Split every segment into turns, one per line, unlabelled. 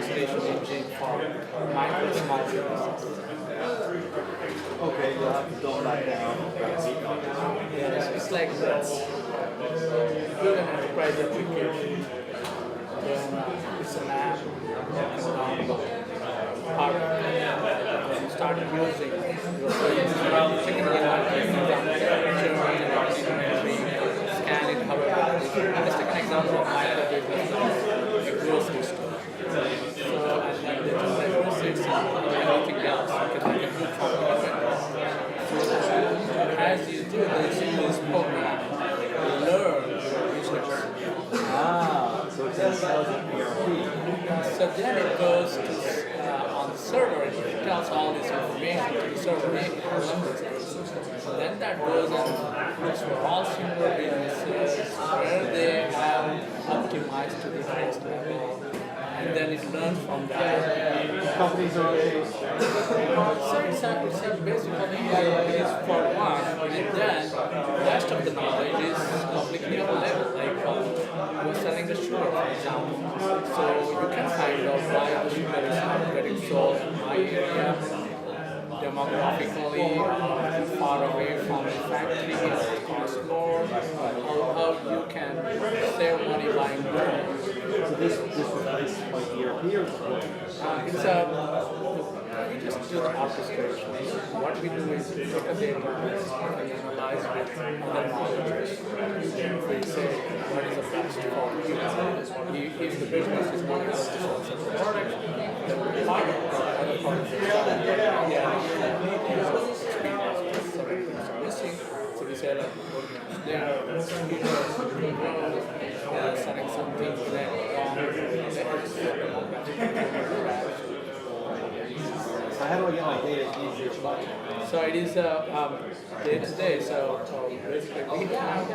orchestration engine for micro small services.
Okay, you'll have to dumb that down.
Yeah, it's like build an enterprise application. Then it's an app. Part of it. Then you start using your second scan it, however. And let's take an example of micro business, a grocery store. So, and then the groceries and anything else, you can do from it. As you do this in this program, you learn your business.
So it's intelligent ERP.
So then it goes to on the server and it tells all this information to the server. Then that goes and looks for all similar businesses where they have optimized to the highest level. And then it learns from that.
Companies are okay.
So it's basically it is for one, and then the rest of the knowledge is completely available. Like you're selling the sugar, for example. So you can find out why the sugar is not getting sold in my area, demographically, far away from the factory, it costs more, how you can save money buying more.
So this replaces like ERP or
It's we just do the orchestration. What we do is we take a database and analyze with other knowledge. We say what is the best for you. If the business is not able to sell such a product, then we find other products. Missing. So we say like selling something that
So how do I get my data easier?
so it is day to day. So basically we have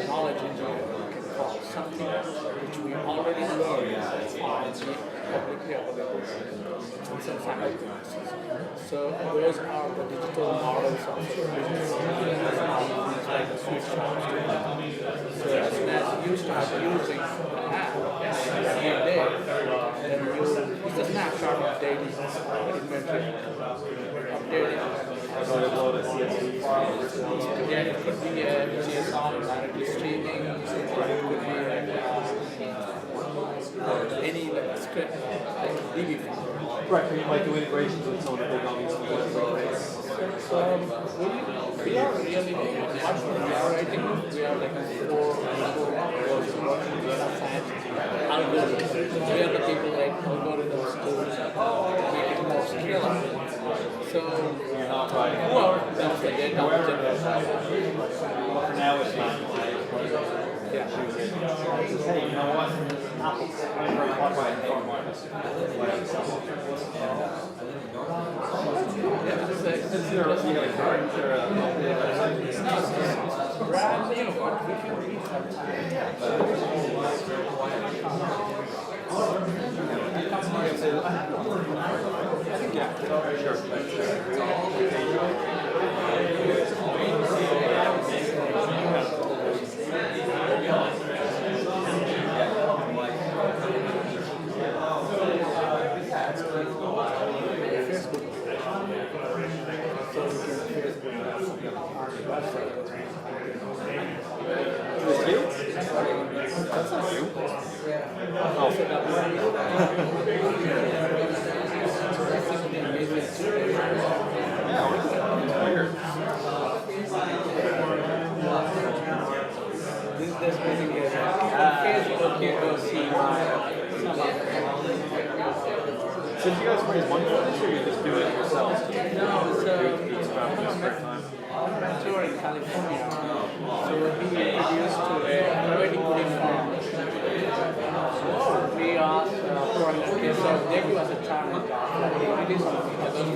knowledge engineer can call something which we already learned on the publicly available some science. So those are the digital models of business like the switch jobs. So as soon as you start using the app every day, then it's a snapshot of daily inventory. Updating. Yeah, it could be a GSR directly streaming, or it could be any like script, like DB file.
Right, you might do integrations with some of the big obvious
We are really much more. I think we are like four working data science algorithms. We are the people like algorithms to make it more scalable. So who are does the data generation?
now it's not.
Yeah.
Hey, you know what? Apple's
brand new, but we can read sometime.
That's not you. Oh. Yeah, weird.
This basically is Facebook, you go see
So do you guys raise money for this, or you just do it yourselves?
no, so I'm a mentor in California. So he introduced to a very good farm. We asked for an okay, so they give us a challenge. It is something that was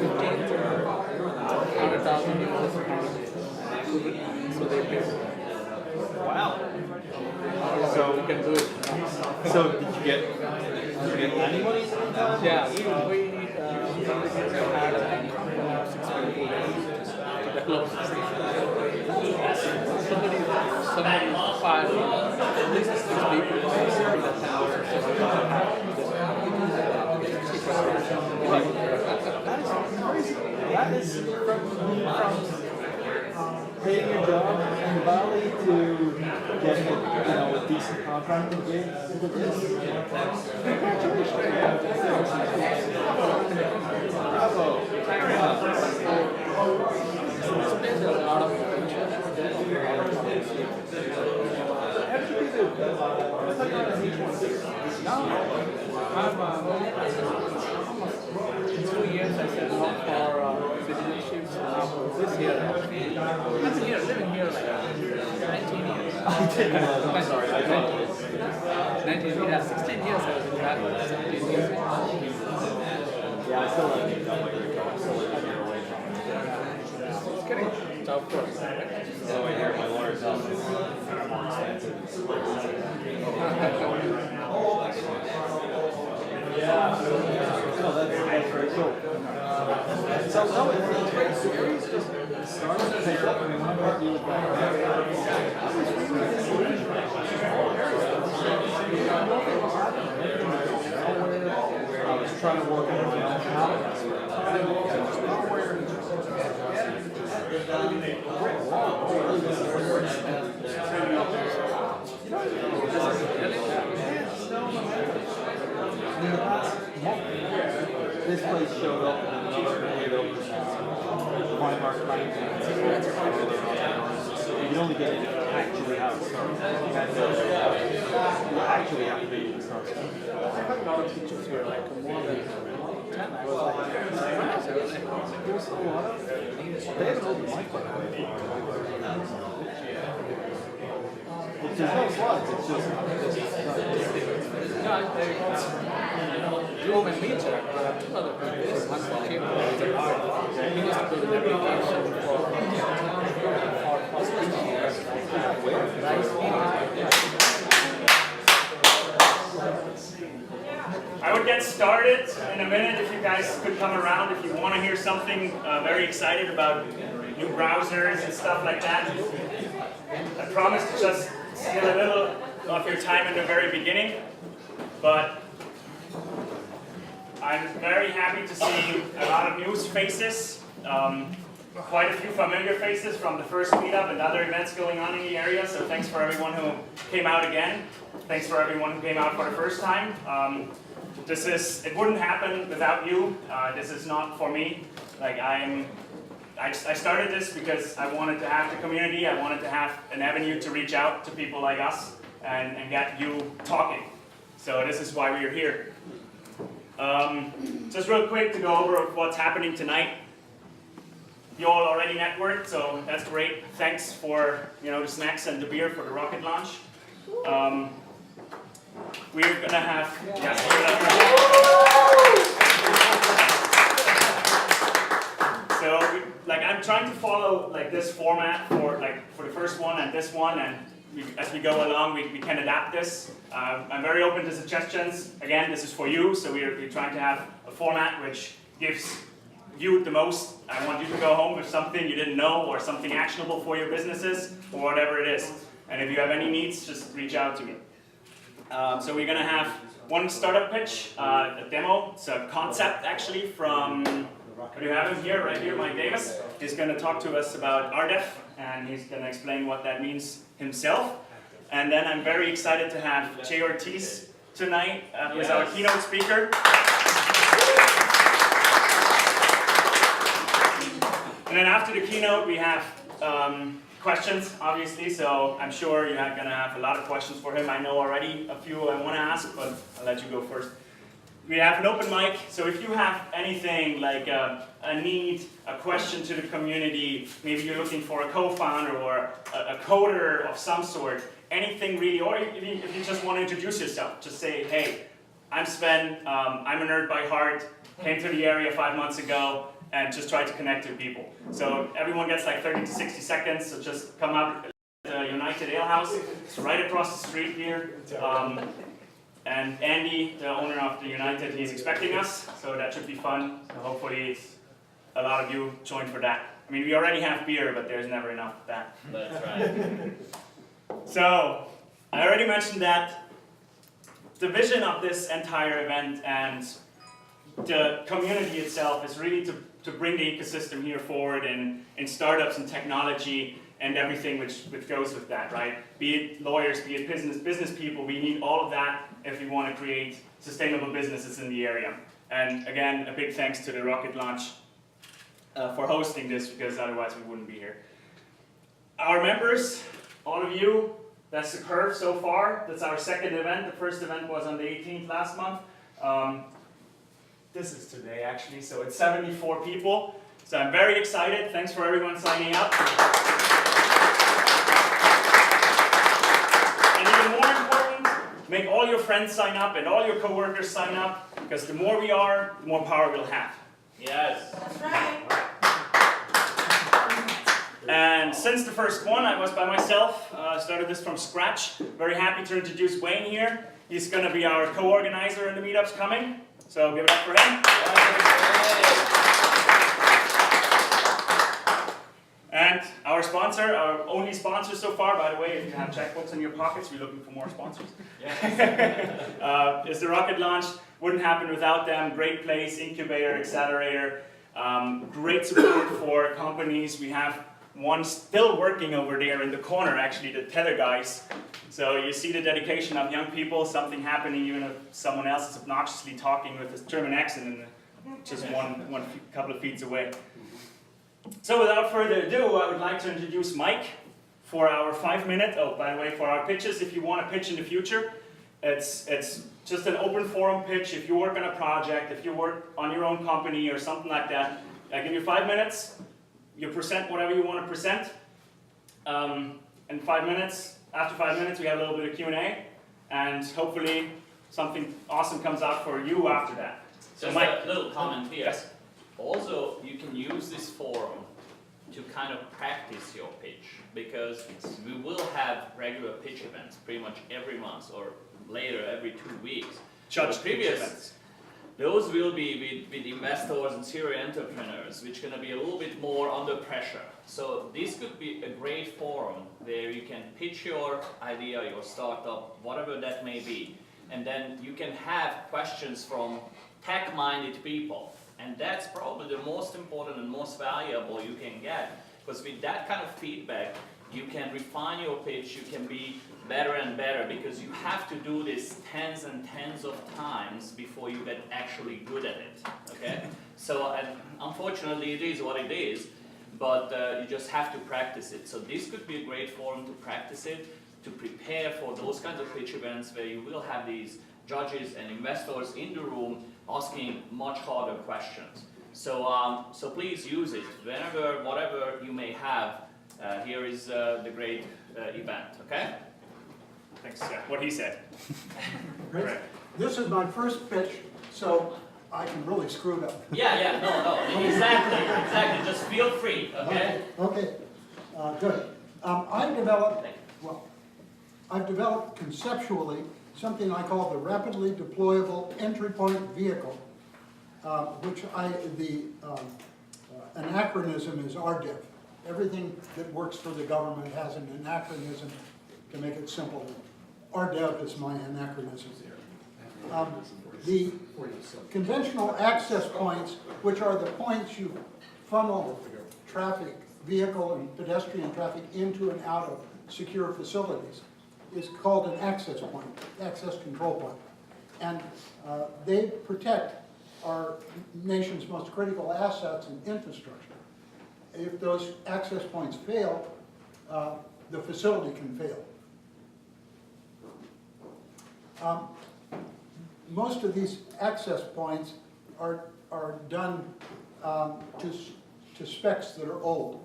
100,000 users. So they pay.
Wow.
So we can do it.
So did you get any money?
Yeah, we had 6 people to develop somebody 5 6 people.
That is from hating your job in Bali to getting a decent contract in gig with this. Congratulations. Bravo.
There's a lot of potential.
How did you do? I thought you were on an H1B.
No, I'm in 2 years I said not for citizenship, so now for this year I've been here, living here like 19 years.
I didn't realize, I'm sorry, I thought it was.
19 years, 16 years I was in Bradford, 17 years.
Yeah, I still like it. I'm still like it away from it.
It's getting tough for us, right?
So I hear my lawyer's office is more expensive. Yeah. No, that's very cool. So no, it's great. Series just started to pick up. I mean, when I met you with that, I was trying to work on my own house. In the past month, this place showed up and another made up Weimar Bank. You can only get it if you actually have a start. You actually have to be able to start.
I had a lot of teachers here, like more than 10. I was like,
There's a lot of, they have an open mic by the way. There's no slides, it's just
no, you open Meetup, there are 2 other people. This one came from the art. He used to build an application for
I would get started in a minute if you guys could come around if you want to hear something very excited about new browsers and stuff like that. I promise to just steal a little of your time in the very beginning, but I'm very happy to see a lot of new faces, quite a few familiar faces from the first meetup and other events going on in the area, so thanks for everyone who came out again. Thanks for everyone who came out for the first time. It wouldn't happen without you. This is not for me. Like I started this because I wanted to have the community. I wanted to have an avenue to reach out to people like us and get you talking. So this is why we're here. Just real quick to go over what's happening tonight. You all already networked, so that's great. Thanks for the snacks and the beer for the rocket launch. We're gonna have so I'm trying to follow this format for the first one and this one, and as we go along we can adapt this. I'm very open to suggestions. Again, this is for you, so we're trying to have a format which gives you the most. I want you to go home with something you didn't know or something actionable for your businesses or whatever it is. And if you have any needs, just reach out to me. So we're going to have one startup pitch, a demo. It's a concept actually from, what do you have him here, right here, Mike Davis. He's going to talk to us about RDEF, and he's going to explain what that means himself. And then I'm very excited to have Jay Ortiz tonight as our keynote speaker. And then after the keynote, we have questions, obviously, so I'm sure you're going to have a lot of questions for him. I know already a few I want to ask, but I'll let you go first. We have an open mic, so if you have anything like a need, a question to the community, maybe you're looking for a co-founder or a coder of some sort, anything really, or if you just want to introduce yourself, just say, hey, I'm Sven, I'm a nerd by heart, came to the area 5 months ago, and just try to connect to people. So everyone gets like 30 to 60 seconds, so just come up to the United Ale House. It's right across the street here. And Andy, the owner of the United, he's expecting us, so that should be fun. So hopefully a lot of you join for that. I mean, we already have beer, but there's never enough of that. That's right. So, I already mentioned that the vision of this entire event and the community itself is really to bring the ecosystem here forward in startups and technology and everything which goes with that, right? Be it lawyers, be it business people, we need all of that if we want to create sustainable businesses in the area. And again, a big thanks to the Rocket Launch for hosting this, because otherwise we wouldn't be here. Our members, all of you, that's the curve so far. That's our second event. The first event was on the 18th last month. This is today actually, so it's 74 people. So I'm very excited. Thanks for everyone signing up. And even more important, make all your friends sign up and all your coworkers sign up, because the more we are, the more power we'll have.
Yes.
That's right.
And since the first one, I was by myself, started this from scratch. Very happy to introduce Wayne here. He's going to be our co-organizer in the meetups coming. So give it up for him. And our sponsor, our only sponsor so far, by the way, if you have checkbooks in your pockets, we're looking for more sponsors, is the Rocket Launch. Wouldn't happen without them. Great place, incubator, accelerator, great support for companies. We have one still working over there in the corner, actually, the Tether guys. So you see the dedication of young people, something happening even if someone else is obnoxiously talking with a German accent and just one couple of feet away. So without further ado, I would like to introduce Mike for our 5-minute, oh, by the way, for our pitches. If you want to pitch in the future, it's just an open forum pitch. If you work on a project, if you work on your own company or something like that, I give you 5 minutes. You present whatever you want to present. In 5 minutes, after 5 minutes, we have a little bit of Q&A, and hopefully something awesome comes out for you after that. So
Just
Mike,
a little comment here.
Yes.
Also, you can use this forum to kind of practice your pitch, because we will have regular pitch events pretty much every month, or later every 2 weeks.
Judge
The previous
events.
Those will be with investors and serial entrepreneurs, which are going to be a little bit more under pressure. So this could be a great forum where you can pitch your idea, your startup, whatever that may be, and then you can have questions from tech-minded people. And that's probably the most important and most valuable you can get, because with that kind of feedback, you can refine your pitch, you can be better and better, because you have to do this tens and tens of times before you get actually good at it, okay? So, and unfortunately it is what it is, but you just have to practice it. So this could be a great forum to practice it, to prepare for those kinds of pitch events where you will have these judges and investors in the room asking much harder questions. So, so please use it whenever, whatever you may have. Here is the great event, okay?
Thanks, yeah, what he said.
Right. This is my first pitch, so I can really screw it up.
Yeah, no, exactly, just feel free, okay?
Okay, good. I've developed conceptually something I call the Rapidly Deployable Entry Point Vehicle, which an acronym is RDEV. Everything that works for the government has an anachronism to make it simple. RDEV is my anachronism. The conventional access points, which are the points you funnel traffic, vehicle and pedestrian traffic into and out of secure facilities, is called an access point, access control point. And they protect our nation's most critical assets and infrastructure. If those access points fail, the facility can fail. Most of these access points are done to specs that are old.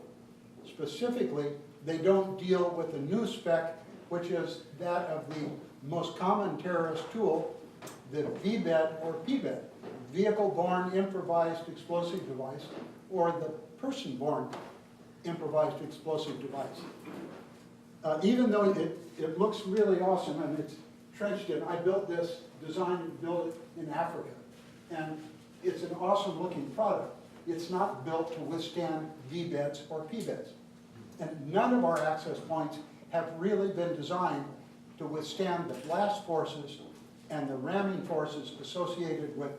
Specifically, they don't deal with the new spec, which is that of the most common terrorist tool, the VBED or PBED, Vehicle-Borne Improvised Explosive Device, or the person-borne improvised explosive device. Even though it looks really awesome and it's trenched in, I built this, designed and built it in Africa. And it's an awesome looking product. It's not built to withstand VBEDs or PBEDs. And none of our access points have really been designed to withstand the blast forces and the ramming forces associated with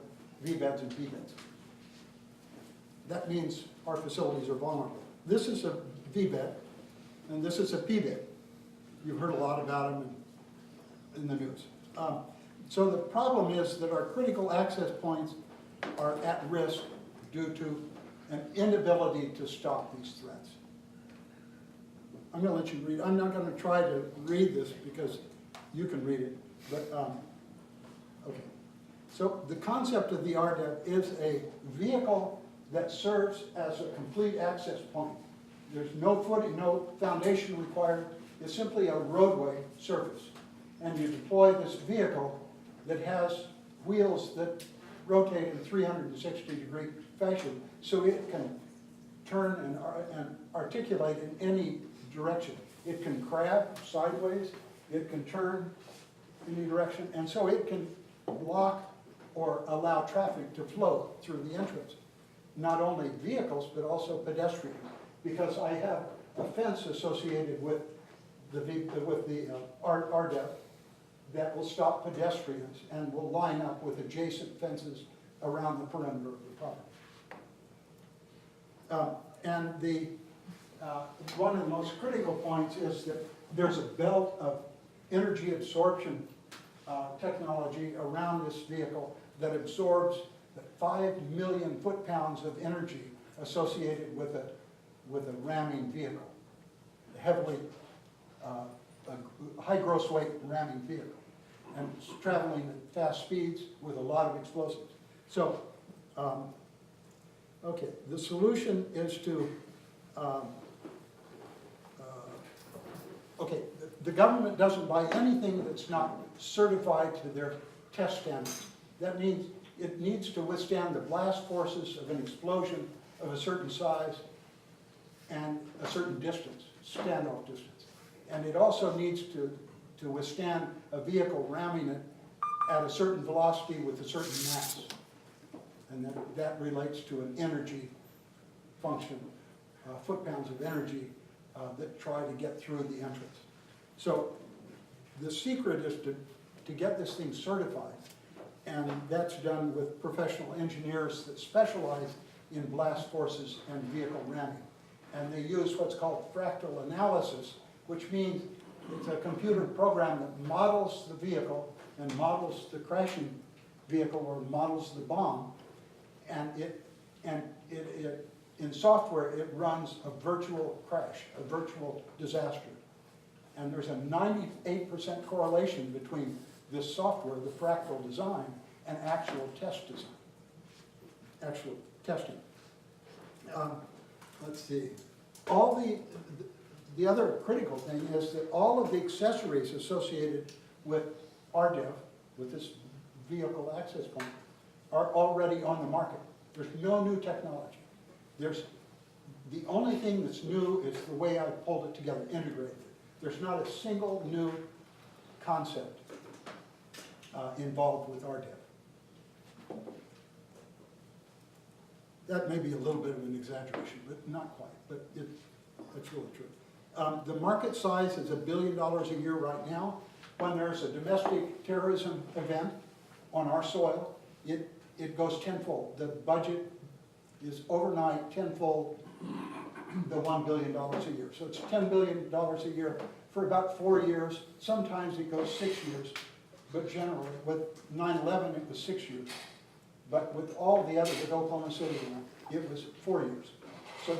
V-beds and P-beds. That means our facilities are vulnerable. This is a V-bed, and this is a P-bed. You've heard a lot about them in the news. So the problem is that our critical access points are at risk due to an inability to stop these threats. I'm going to let you read. I'm not going to try to read this because you can read it, but okay. So the concept of the RDEP is a vehicle that serves as a complete access point. There's no footing, no foundation required. It's simply a roadway surface. And you deploy this vehicle that has wheels that rotate in 360-degree fashion, so it can turn and articulate in any direction. It can crab sideways, it can turn in any direction, and so it can block or allow traffic to flow through the entrance. Not only vehicles, but also pedestrians, because I have a fence associated with the RDEP that will stop pedestrians and will line up with adjacent fences around the perimeter of the property. One of the most critical points is that there's a belt of energy absorption technology around this vehicle that absorbs 5 million foot-pounds of energy associated with a ramming vehicle, a heavily, high gross weight ramming vehicle, and it's traveling at fast speeds with a lot of explosives. So, okay, the solution is to, okay, the government doesn't buy anything that's not certified to their test standards. That means it needs to withstand the blast forces of an explosion of a certain size and a certain distance, standoff distance. And it also needs to withstand a vehicle ramming it at a certain velocity with a certain mass. And that relates to an energy function, foot-pounds of energy that try to get through the entrance. So the secret is to get this thing certified, and that's done with professional engineers that specialize in blast forces and vehicle ramming. And they use what's called fractal analysis, which means it's a computer program that models the vehicle and models the crashing vehicle or models the bomb, and in software it runs a virtual crash, a virtual disaster. And there's a 98% correlation between this software, the fractal design, and actual test design, actual testing. Let's see. All the other critical thing is that all of the accessories associated with RDEF, with this vehicle access point, are already on the market. There's no new technology. The only thing that's new is the way I pulled it together, integrated it. There's not a single new concept involved with RDEF. That may be a little bit of an exaggeration, but not quite, but it's really true. The market size is $1 billion a year right now. When there's a domestic terrorism event on our soil, it goes tenfold. The budget is overnight tenfold the $1 billion a year. So it's $10 billion a year for about 4 years. Sometimes it goes 6 years, but generally with 9/11 it was 6 years. But with all the others, with Oklahoma City, it was 4 years. So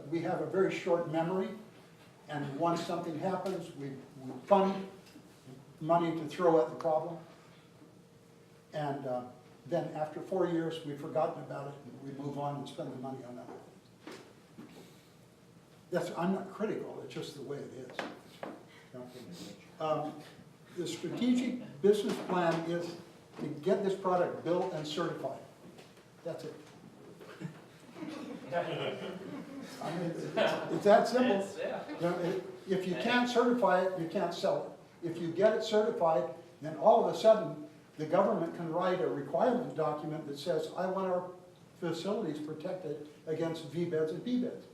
we have a very short memory, and once something happens, we fund money to throw at the problem. And then after 4 years, we've forgotten about it, and we move on and spend the money on that. I'm not critical, it's just the way it is. The strategic business plan is to get this product built and certified. That's it. I mean, it's that simple. You know, if you can't certify it, you can't sell it. If you get it certified, then all of a sudden, the government can write a requirement document that says, I want our facilities protected against V-beds and P-beds.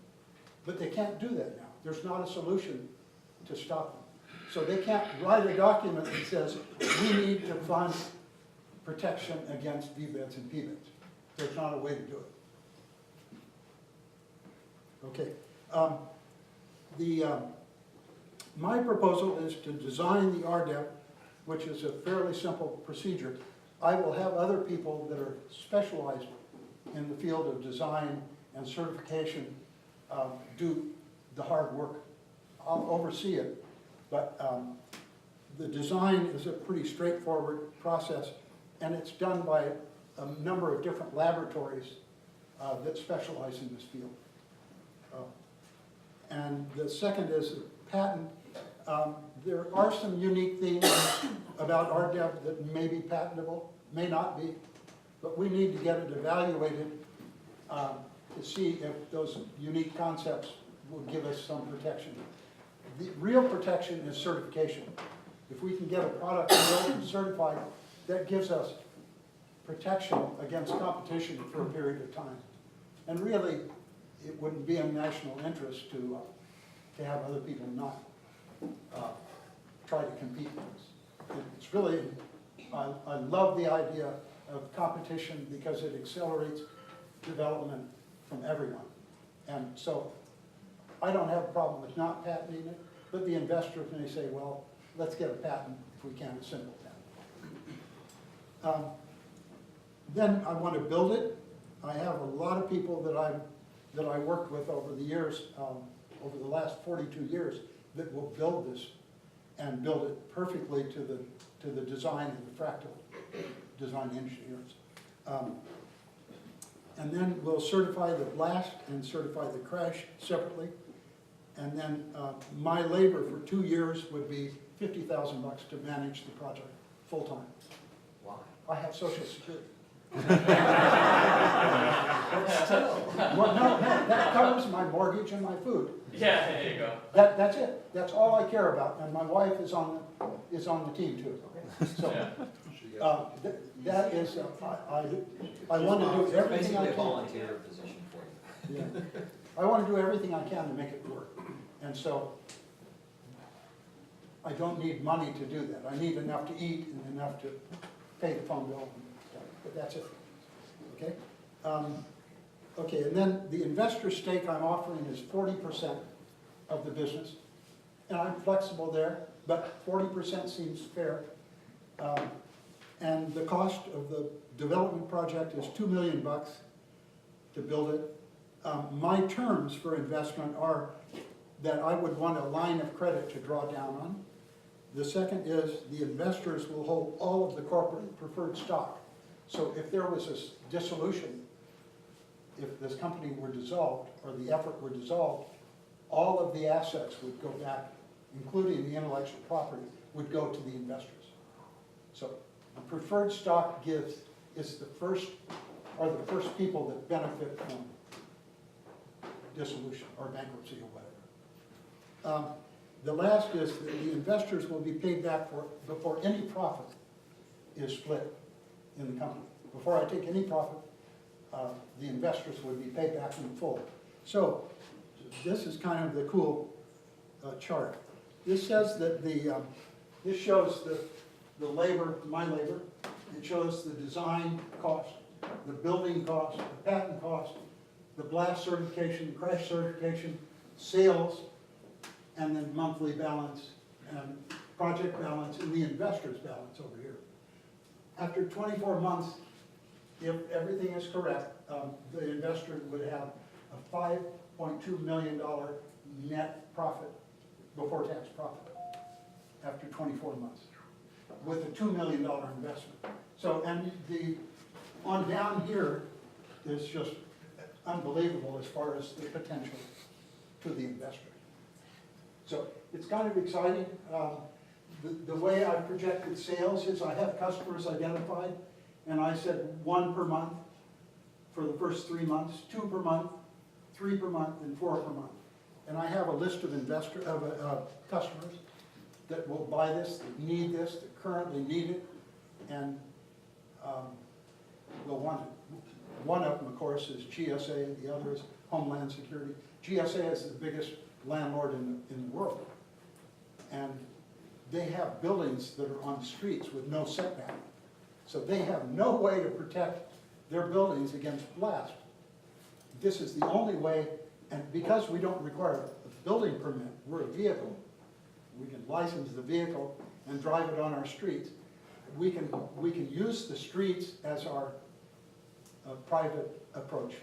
But they can't do that now. There's not a solution to stop them. So they can't write a document that says, we need to fund protection against V-beds and P-beds. There's not a way to do it. Okay. My proposal is to design the RDEP, which is a fairly simple procedure. I will have other people that are specialized in the field of design and certification do the hard work. I'll oversee it, but the design is a pretty straightforward process, and it's done by a number of different laboratories that specialize in this field. And the second is the patent. There are some unique things about RDEP that may be patentable, may not be, but we need to get it evaluated to see if those unique concepts will give us some protection. The real protection is certification. If we can get a product built and certified, that gives us protection against competition for a period of time. And really, it wouldn't be in national interest to have other people not try to compete with us. It's really, I love the idea of competition because it accelerates development from everyone. And so I don't have a problem with not patenting it, but the investors may say, well, let's get a patent if we can, a simple patent. Then I want to build it. I have a lot of people that I worked with over the years, over the last 42 years, that will build this and build it perfectly to the design of the fractal design engineers. And then we'll certify the blast and certify the crash separately. And then my labor for 2 years would be $50,000 to manage the project full-time.
Why?
I have Social Security. Well, no, that covers my mortgage and my food.
Yeah, there you go.
That's it. That's all I care about. And my wife is on the team too. So that is, I want to do everything I
Basically a
can.
volunteer position for you.
Yeah. I want to do everything I can to make it work. And so I don't need money to do that. I need enough to eat and enough to pay the phone bill and stuff, but that's it. Okay? Okay, and then the investor stake I'm offering is 40% of the business. And I'm flexible there, but 40% seems fair. And the cost of the development project is $2 million to build it. My terms for investment are that I would want a line of credit to draw down on. The second is the investors will hold all of the corporate preferred stock. So if there was a dissolution, if this company were dissolved or the effort were dissolved, all of the assets would go back, including the intellectual property, would go to the investors. So the preferred stock is the first people that benefit from dissolution or bankruptcy or whatever. The last is that the investors will be paid back before any profit is split in the company. Before I take any profit, the investors would be paid back in full. So this is kind of the cool chart. This says that this shows the labor, my labor. It shows the design cost, the building cost, the patent cost, the blast certification, crash certification, sales, and then monthly balance and project balance and the investor's balance over here. After 24 months, if everything is correct, the investor would have a $5.2 million net profit, before tax profit, after 24 months, with a $2 million investment. So, and on down here is just unbelievable as far as the potential to the investor. So it's kind of exciting. The way I projected sales is I have customers identified, and I said 1 per month for the first 3 months, 2 per month, 3 per month, and 4 per month. And I have a list of customers that will buy this, that need this, that currently need it, and will want it. One of them, of course, is GSA, the other is Homeland Security. GSA is the biggest landlord in the world. And they have buildings that are on streets with no setback. So they have no way to protect their buildings against blast. This is the only way, and because we don't require a building permit, we're a vehicle. We can license the vehicle and drive it on our streets. We can use the streets as our private approach,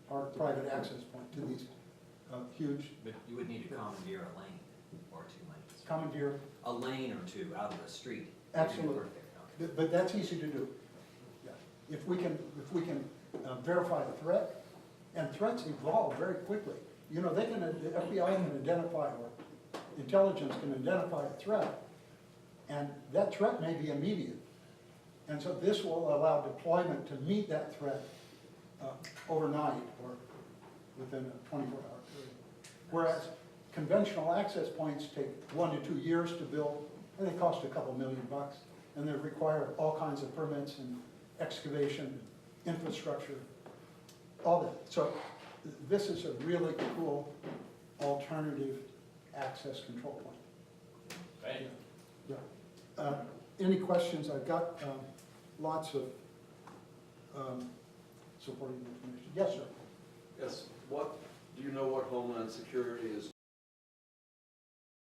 our private access point to these huge
But you would need to commandeer a lane or 2 lanes.
commandeer.
A lane or 2 out of the street.
Absolutely.
Perfect, okay.
But that's easy to do. Yeah. If we can verify a threat, and threats evolve very quickly. You know, the FBI can identify, or intelligence can identify a threat, and that threat may be immediate. And so this will allow deployment to meet that threat overnight or within a 24-hour period. Whereas conventional access points take 1 to 2 years to build, and they cost a couple $1 million, and they require all kinds of permits and excavation, infrastructure, all that. So this is a really cool alternative access control point.
Right?
Yeah. Any questions? I've got lots of supporting information. Yes, sir.
Yes, do you know what Homeland Security is?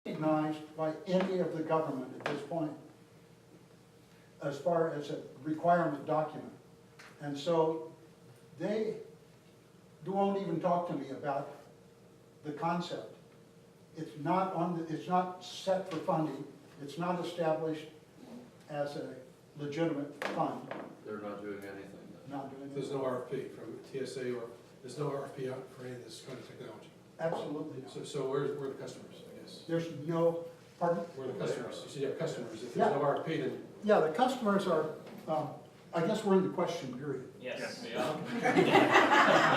Recognized by any of the government at this point as far as a requirement document. And so they won't even talk to me about the concept. It's not set for funding. It's not established as a legitimate fund.
They're not doing anything then?
Not doing
There's
it.
no RFP from TSA, or there's no RFP out for any of this kind of technology.
Absolutely not.
So where are the customers, I guess?
There's no, pardon?
Where are the customers? You said you have customers. If there's no RFP, then
Yeah, the customers are, I guess we're in the question period.
Yes, we are.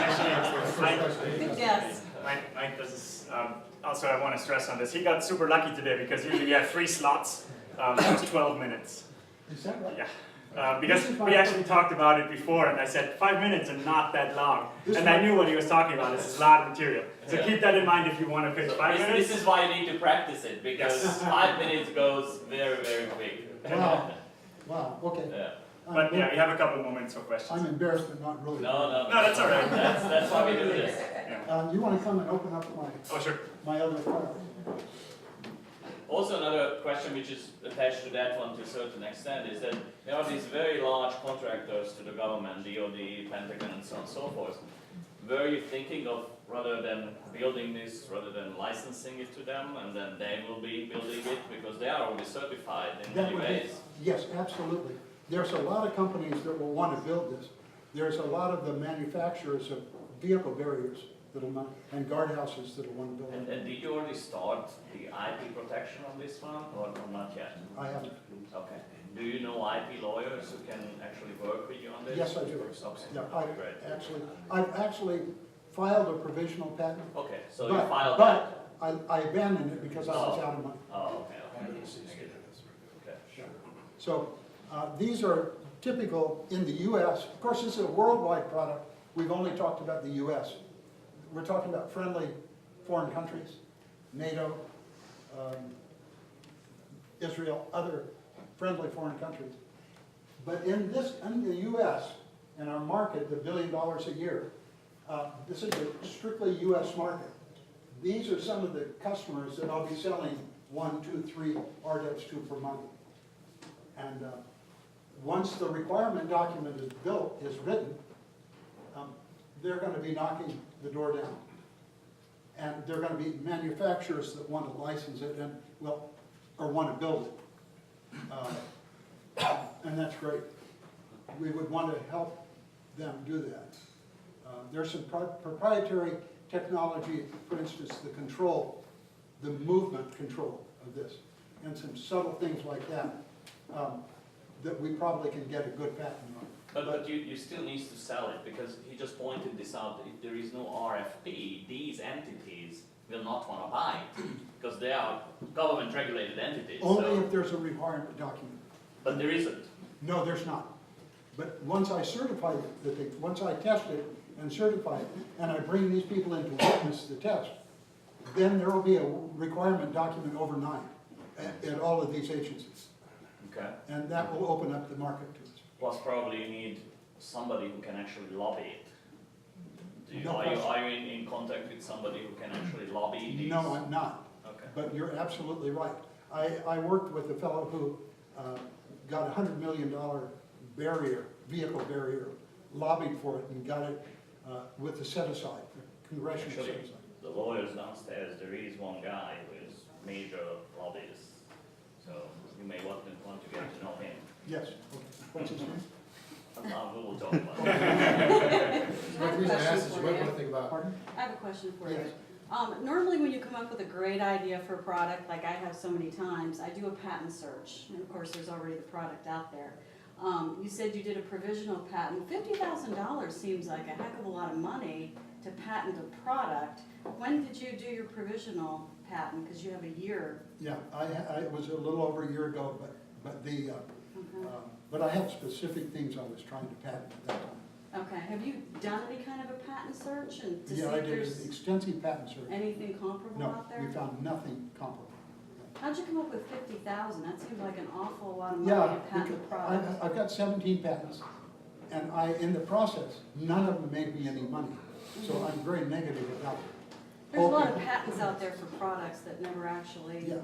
Actually,
Yes.
Mike does this, also I want to stress on this. He got super lucky today because usually we have 3 slots, just 12 minutes.
Is that right?
Yeah. Because we actually talked about it before, and I said 5 minutes and not that long. And I knew what he was talking about. This is a lot of material. So
Yeah.
keep that in mind if you want to pitch 5 minutes.
This is why you need to practice it, because 5 minutes goes very, very quick.
Wow, wow, okay.
Yeah.
But yeah, we have a couple more minutes for
I'm
questions.
embarrassed, but not really.
No,
No, that's all right.
That's why we do this.
You want to come and open up
Oh, sure.
my other file?
Also, another question which is attached to that one to a certain extent is that there are these very large contractors to the government, DoD, Pentagon, and so on and so forth. Were you thinking of, rather than building this, rather than licensing it to them, and then they will be building it, because they are already certified in
That
many
would be-
ways?
Yes, absolutely. There's a lot of companies that will want to build this. There's a lot of the manufacturers of vehicle barriers that'll not, and guardhouses that'll want to build it.
And did you already start the IP protection on this one, or not yet?
I haven't.
Okay. Do you know IP lawyers who can actually work with you on this?
Yes, I do.
Okay.
Yeah,
Great.
I've actually filed a provisional patent,
Okay, so you filed
but
that?
I abandoned it because I was out of money.
Oh, okay,
I
okay.
don't see that's
Okay.
Yeah. So these are typical in the U.S. Of course, this is a worldwide product. We've only talked about the U.S. We're talking about friendly foreign countries, NATO, Israel, other friendly foreign countries. But in the U.S., in our market, the $1 billion a year, this is a strictly U.S. market. These are some of the customers that I'll be selling 1, 2, 3 RDEPs to for money. And once the requirement document is written, they're going to be knocking the door down. And there are going to be manufacturers that want to license it and or want to build it. And that's great. We would want to help them do that. There's some proprietary technology, for instance, the movement control of this, and some subtle things like that, that we probably can get a good patent on.
But you still need to sell it, because he just pointed this out. If there is no RFP, these entities will not want to buy it, because they are government-regulated entities.
Only if there's a requirement document.
But there isn't.
No, there's not. But once I certify it, once I test it and certify it, and I bring these people in to witness the test, then there will be a requirement document overnight at all of these agencies.
Okay.
And that will open up the market to us.
Plus, probably you need somebody who can actually lobby it.
No
Are
question.
you in contact with somebody who can actually lobby these?
No, I'm not,
Okay.
but you're absolutely right. I worked with a fellow who got a $100 million vehicle barrier, lobbied for it and got it with the set-aside, congressional
Actually,
set-aside.
the lawyers downstairs, there is one guy who is major lobbyist, so you may want to get to know him.
Yes, okay. What's his name?
We will talk about it.
The
I have a
reason I asked
question
is you
for
might
you.
want to think about,
Pardon?
I have a question for you.
Yes.
Normally when you come up with a great idea for a product, like I have so many times, I do a patent search, and of course there's already the product out there. You said you did a provisional patent. $50,000 seems like a heck of a lot of money to patent a product. When did you do your provisional patent? Because you have a year.
Yeah, it was a little over a year ago, but I had specific things I was trying to patent at that time.
Okay, have you done any kind of a patent search and to see
Yeah, I
if
did an
there's
extensive patent search.
anything comparable
No,
out there?
we found nothing comparable.
How'd you come up with 50,000? That seems like an awful lot of money
Yeah,
to patent a
because
product.
I've got 17 patents, and in the process, none of them made me any money. So I'm very negative about it.
There's a lot of
hoping-
patents out there for products that never actually,
Yeah,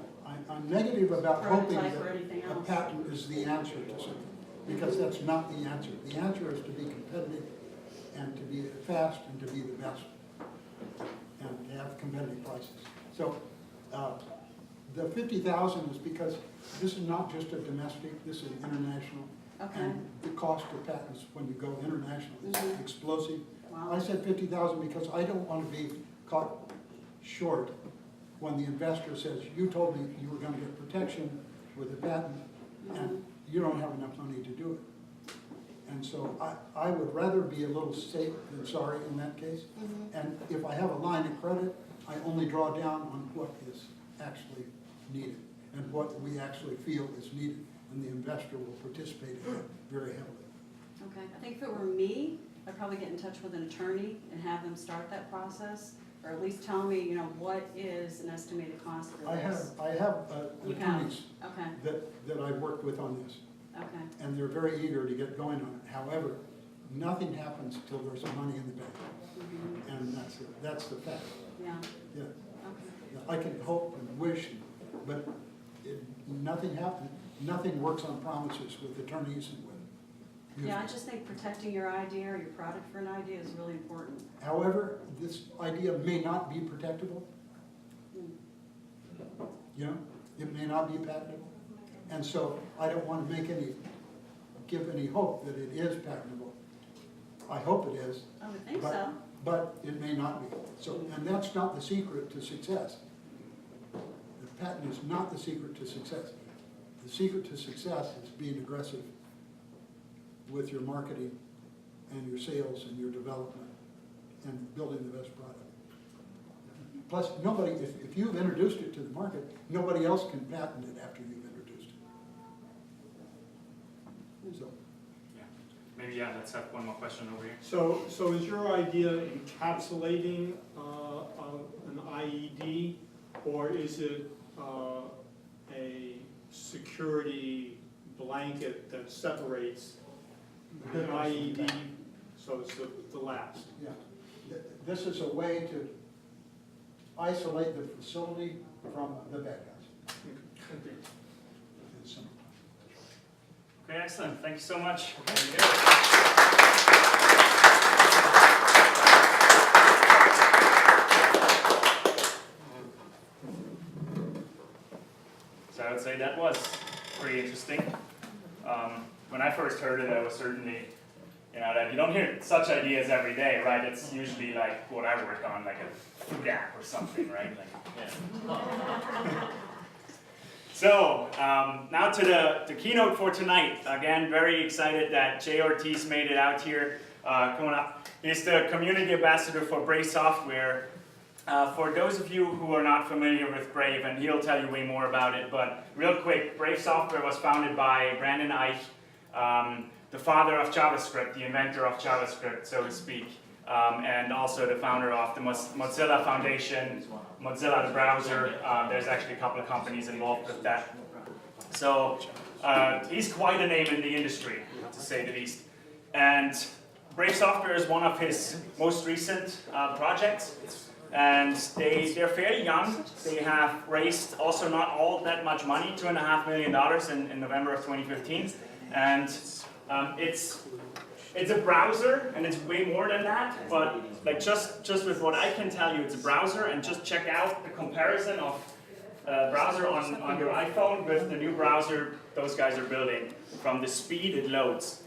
I'm negative about hoping
Prototype or anything
that a
else.
patent is the answer to something, because that's not the answer. The answer is to be competitive, and to be fast, and to be the best, and to have competitive prices. So, the 50,000 is because this is not just a domestic, this is international.
Okay.
And the cost of patents when you go international is
Mhm.
explosive.
Wow.
I said 50,000 because I don't want to be caught short when the investor says, you told me you were going to get protection with a patent, and you don't have enough money to do it. And so I would rather be a little safe than sorry in that case. And if I have a line of credit, I only draw down on what is actually needed and what we actually feel is needed, and the investor will participate in it very heavily.
Okay, I think if it were me, I'd probably get in touch with an attorney and have them start that process, or at least tell me, what is an estimated cost for this?
I have
You have?
attorneys
Okay,
that I've worked with on this,
okay,
and they're very eager to get going on it. However, nothing happens till there's money in the bank, and that's the fact.
yeah,
Yeah.
okay.
I can hope and wish, but nothing happens. Nothing works on promises with attorneys and with.
Yeah, I just think protecting your idea or your product for an idea is really important.
However, this idea may not be protectable. It may not be patentable. And so I don't want to give any hope that it is patentable. I hope it is.
I would think
but-
so.
But it may not be. So, and that's not the secret to success. The patent is not the secret to success. The secret to success is being aggressive with your marketing and your sales and your development and building the best product. Plus, nobody, if you've introduced it to the market, nobody else can patent it after you've introduced it. So,
Maybe, let's have one more question over here.
So is your idea encapsulating an IED, or is it a security blanket that separates the IED, so it's the last?
yeah. This is a way to isolate the facility from the bad guys. It's simple.
Okay, excellent. Thank you so much. So I would say that was pretty interesting. When I first heard it, I was certainly, that you don't hear such ideas every day, right? It's usually like what I work on, like a food app or something, right? So, now to the keynote for tonight. Again, very excited that Jay Ortiz made it out here, coming up. He's the community ambassador for Brave Software. For those of you who are not familiar with Brave, and he'll tell you way more about it, but real quick, Brave Software was founded by Brandon Eich, the father of JavaScript, the inventor of JavaScript, so to speak, and also the founder of the Mozilla Foundation, Mozilla the browser. There's actually a couple of companies involved with that. So he's quite a name in the industry. to say the least. And Brave Software is one of his most recent projects. And they're fairly young. They have raised also not all that much money, $2.5 million in November of 2015. And it's a browser, and it's way more than that. But like just with what I can tell you, it's a browser, and just check out the comparison of browser on your iPhone with the new browser those guys are building. From the speed it loads.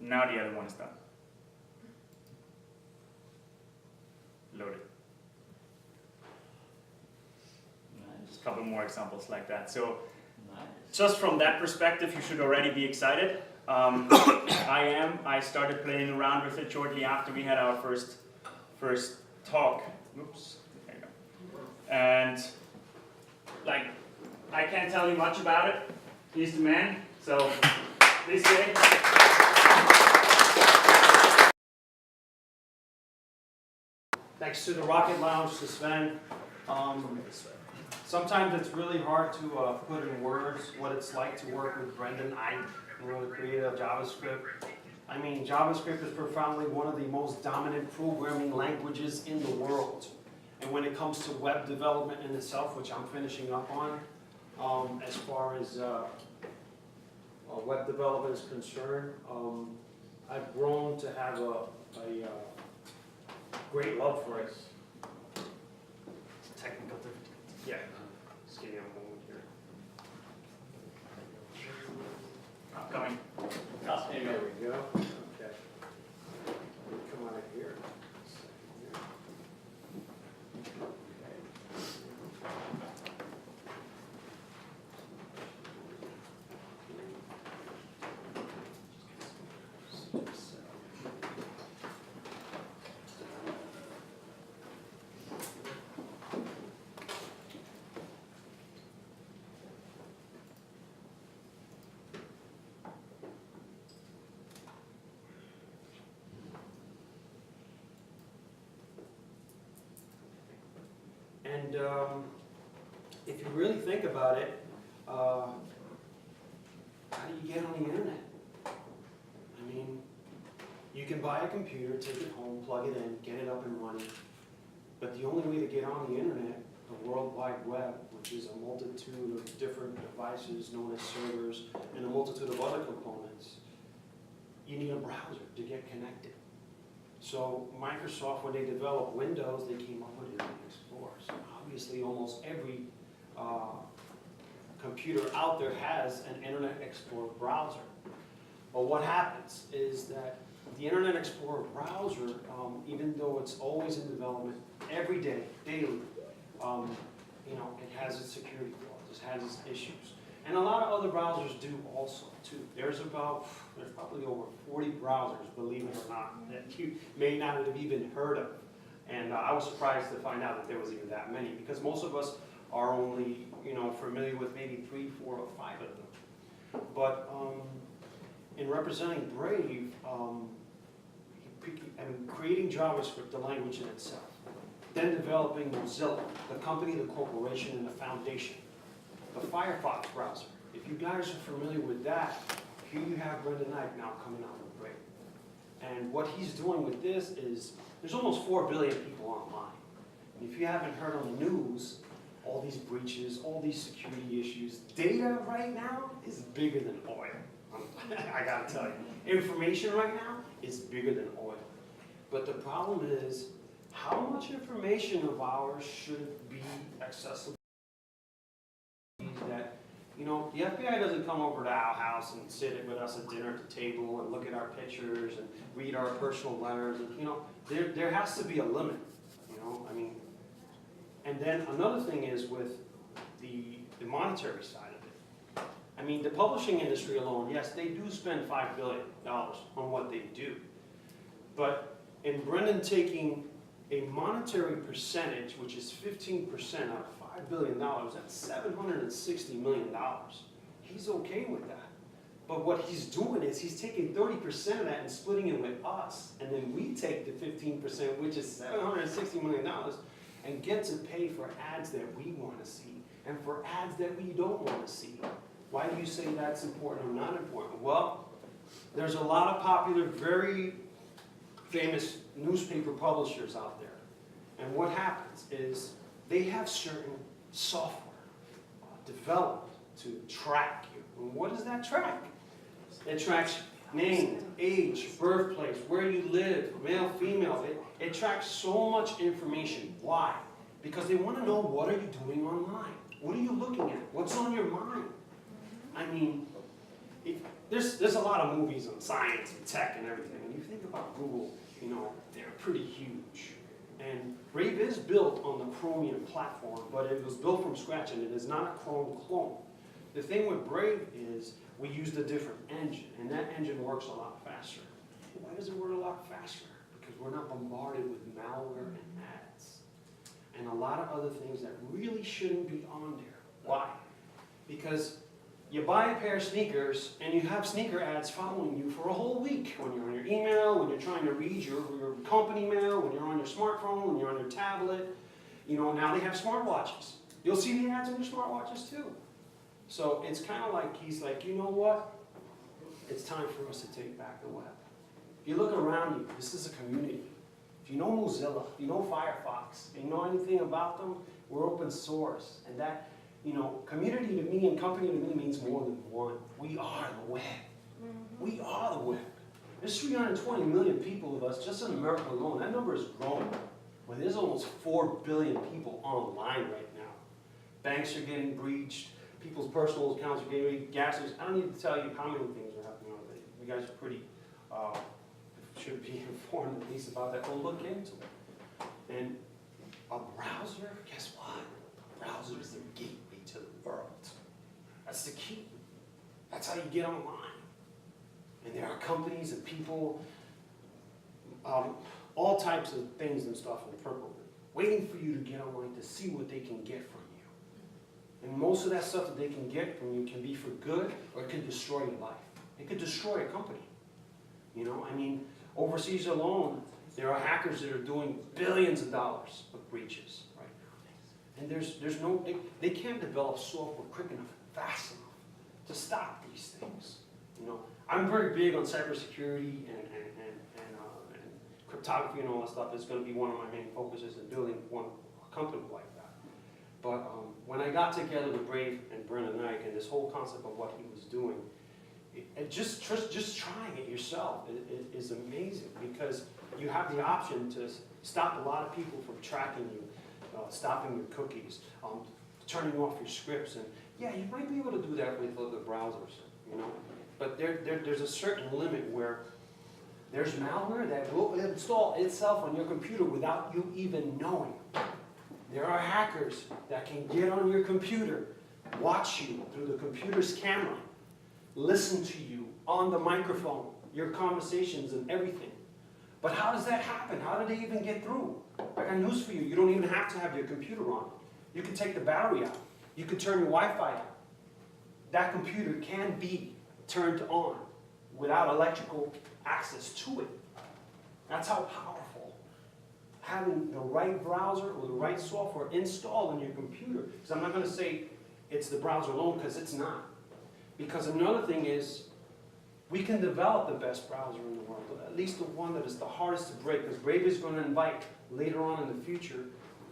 Now the other one is done. Loaded. Just a couple more examples like that. So just from that perspective, you should already be excited. I started playing around with it shortly after we had our first talk. Oops, there you go. And like, I can't tell you much about it. He's the man. So this way.
Thanks to the Rocket Lounge, to Sven. Sometimes it's really hard to put in words what it's like to work with Brendan Eich, the creator of JavaScript. I mean, JavaScript is profoundly one of the most dominant programming languages in the world. And when it comes to web development in itself, which I'm finishing up on, as far as web development is concerned, I've grown to have a great love for it. Technical difficulties. Yeah. Just give me a moment here.
Coming.
There we go. Okay. Come on in here. And if you really think about it, how do you get on the internet? I mean, you can buy a computer, take it home, plug it in, get it up and running. But the only way to get on the internet, the World Wide Web, which is a multitude of different devices known as servers and a multitude of other components, you need a browser to get connected. So Microsoft, when they developed Windows, they came up with Internet Explorer. So obviously, almost every computer out there has an Internet Explorer browser. But what happens is that the Internet Explorer browser, even though it's always in development, every day, daily, it has its security flaws, it has its issues. And a lot of other browsers do also, too. There's probably over 40 browsers, believe it or not, that you may not have even heard of. And I was surprised to find out that there was even that many, because most of us are only, familiar with maybe 3, 4, or 5 of them. But in representing Brave, creating JavaScript, the language in itself, then developing Mozilla, the company, the corporation, and the foundation. The Firefox browser. If you guys are familiar with that, here you have Brendan Eich now coming out with Brave. And what he's doing with this is, there's almost 4 billion people online. And if you haven't heard on the news, all these breaches, all these security issues, data right now is bigger than oil. I gotta tell you. Information right now is bigger than oil. But the problem is, how much information of ours should be accessible? That, the FBI doesn't come over to our house and sit with us at dinner at the table and look at our pictures and read our personal letters. And, there has to be a limit, And then another thing is with the monetary side of it. The publishing industry alone, yes, they do spend $5 billion on what they do. But in Brendan taking a monetary percentage, which is 15% out of $5 billion, that's $760 million. He's okay with that. But what he's doing is he's taking 30% of that and splitting it with us. And then we take the 15%, which is $760 million, and get to pay for ads that we want to see and for ads that we don't want to see. Why do you say that's important or not important? Well, there's a lot of popular, very famous newspaper publishers out there. And what happens is they have certain software developed to track you. And what does that track? It tracks name, age, birthplace, where you live, male, female. It tracks so much information. Why? Because they want to know, what are you doing online? What are you looking at? What's on your mind? I mean, there's a lot of movies on science and tech and everything. When you think about Google, you know, they're pretty huge. And Brave is built on the Chromium platform, but it was built from scratch, and it is not a Chrome clone. The thing with Brave is we used a different engine, and that engine works a lot faster. Why does it work a lot faster? Because we're not bombarded with malware and ads. And a lot of other things that really shouldn't be on there. Why? Because you buy a pair of sneakers, and you have sneaker ads following you for a whole week. When you're on your email, when you're trying to read your company mail, when you're on your smartphone, when you're on your tablet. You know, now they have smartwatches. You'll see the ads on your smartwatches too. So it's kind of like, he's like, you know what? It's time for us to take back the web. If you look around you, this is a community. If you know Mozilla, if you know Firefox, if you know anything about them, we're open source. And that, you know, community to me and company to me means more than one. We are the web. We are the web. There's 320 million people of us just in America alone. That number is growing. Well, there's almost 4 billion people online right now. Banks are getting breached. People's personal accounts are getting gases. I don't need to tell you how many things are happening on it. You guys are pretty, should be informed at least about that. Well, look into it. And a browser, guess what? A browser is the gateway to the world. That's the key. That's how you get online. And there are companies and people, all types of things and stuff in the purple, waiting for you to get online to see what they can get from you. And most of that stuff that they can get from you can be for good, or it can destroy your life. It could destroy a company. You know, I mean, overseas alone, there are hackers that are doing billions of dollars of breaches right now. And there's no, they can't develop software quick enough, fast enough to stop these things. You know, I'm very big on cybersecurity and cryptography and all that stuff. It's going to be one of my main focuses in building a company like that. But when I got together with Brave and Brendan Knight and this whole concept of what he was doing, just trying it yourself is amazing, because you have the option to stop a lot of people from tracking you, stopping your cookies, turning off your scripts, and yeah, you might be able to do that with other browsers, you know. But there's a certain limit where there's malware that will install itself on your computer without you even knowing. There are hackers that can get on your computer, watch you through the computer's camera, listen to you on the microphone, your conversations and everything. But how does that happen? How do they even get through? I got news for you. You don't even have to have your computer on. You can take the battery out. You can turn your Wi-Fi out. That computer can be turned on without electrical access to it. That's how powerful having the right browser or the right software installed on your computer. Because I'm not going to say it's the browser alone, because it's not. Because another thing is, we can develop the best browser in the world, at least the one that is the hardest to break, because Brave is going to invite, later on in the future,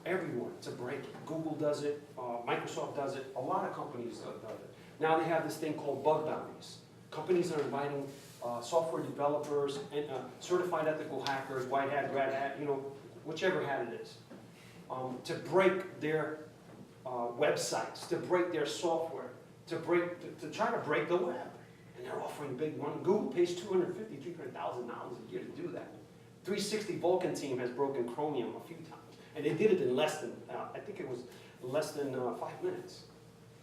everyone to break it. Google does it, Microsoft does it, a lot of companies do it. Now they have this thing called bug bounties. Companies are inviting software developers, and certified ethical hackers, white hat, red hat, you know, whichever hat it is, to break their websites, to break their software, to try to break the web. And they're offering big money. Google pays $250,000, $300,000 a year to do that. 360 Vulcan team has broken Chromium a few times. And they did it in less than, I think it was less than 5 minutes.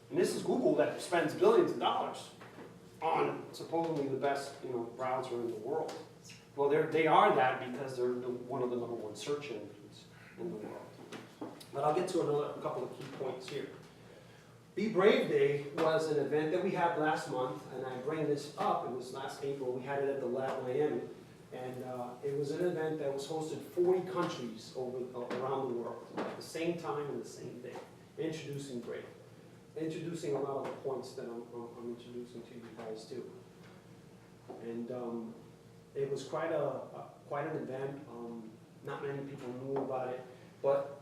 And this is Google that spends billions of dollars on supposedly the best, you know, browser in the world. Well, they are that because they're one of the #1 search engines. in the world. But I'll get to a couple of key points here. Be Brave Day was an event that we had last month, and I bring this up, it was last April, we had it at the Lab Miami. And it was an event that was hosted 40 countries around the world at the same time and the same day, introducing Brave. Introducing a lot of the points that I'm introducing to you guys too. And it was quite an event. Not many people knew about it, but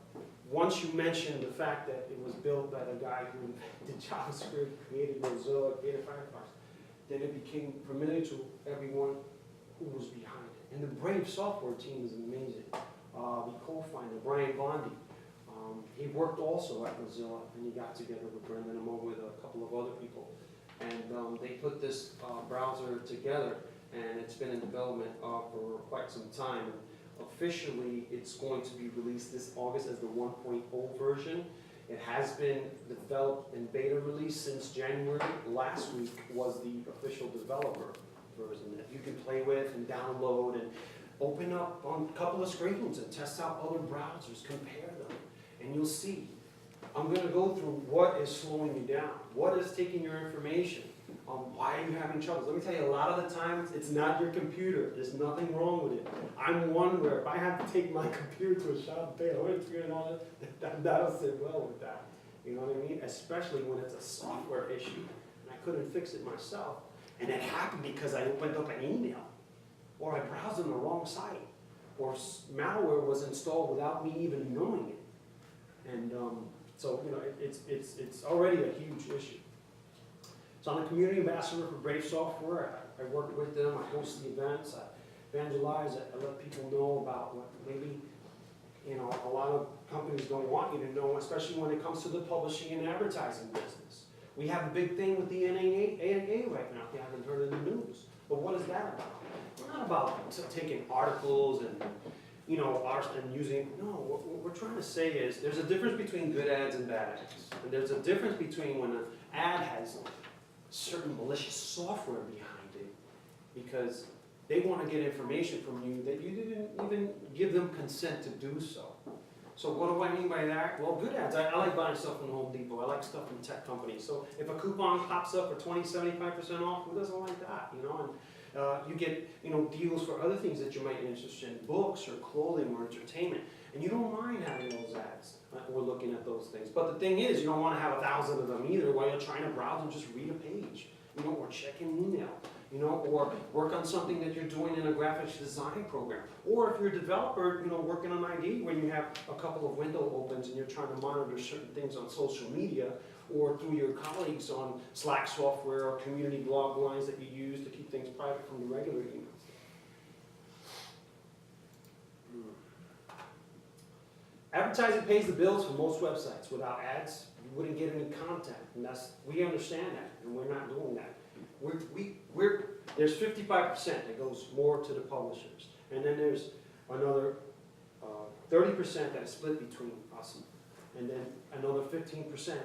once you mention the fact that it was built by the guy who invented JavaScript, created Mozilla, created Firefox, then it became familiar to everyone who was behind it. And the Brave software team is amazing. The co-founder, Brian Bondi, he worked also at Mozilla, and he got together with Brendan and with a couple of other people. And they put this browser together, and it's been in development for quite some time. And officially, it's going to be released this August as the 1.0 version. It has been developed in beta release since January. Last week was the official developer version that you can play with and download and open up on a couple of screens and test out other browsers, compare them, and you'll see. I'm going to go through what is slowing you down, what is taking your information, why are you having troubles. Let me tell you, a lot of the times it's not your computer. There's nothing wrong with it. I'm one where if I have to take my computer to a shop and pay $100 and all that, that'll sit well with that. You know what I mean? Especially when it's a software issue and I couldn't fix it myself. And it happened because I opened up an email, or I browsed on the wrong site, or malware was installed without me even knowing it. And so, you know, it's already a huge issue. So I'm a community ambassador for Brave Software. I work with them, I host the events, I evangelize, I let people know about what maybe, you know, a lot of companies don't want you to know, especially when it comes to the publishing and advertising business. We have a big thing with the ANA right now, if you haven't heard of the news. But what is that about? It's not about taking articles and, you know, and using, no, what we're trying to say is there's a difference between good ads and bad ads. And there's a difference between when an ad has certain malicious software behind it because they want to get information from you that you didn't even give them consent to do so. So what do I mean by that? Well, good ads. I like buying stuff from Home Depot. I like stuff from tech companies. So if a coupon pops up for 20, 75% off, who doesn't like that? You know, and you get, you know, deals for other things that you might be interested in, books or clothing or entertainment, and you don't mind having those ads or looking at those things. But the thing is, you don't want to have 1,000 of them either while you're trying to browse and just read a page, you know, or check an email. You know, or work on something that you're doing in a graphics design program. Or if you're a developer, you know, working on ID when you have a couple of window opens and you're trying to monitor certain things on social media or through your colleagues on Slack software or community blog lines that you use to keep things private from the regular emails. Advertising pays the bills for most websites. Without ads, you wouldn't get any content. And we understand that, and we're not doing that. There's 55% that goes more to the publishers, and then there's another 30% that is split between us, and then another 15%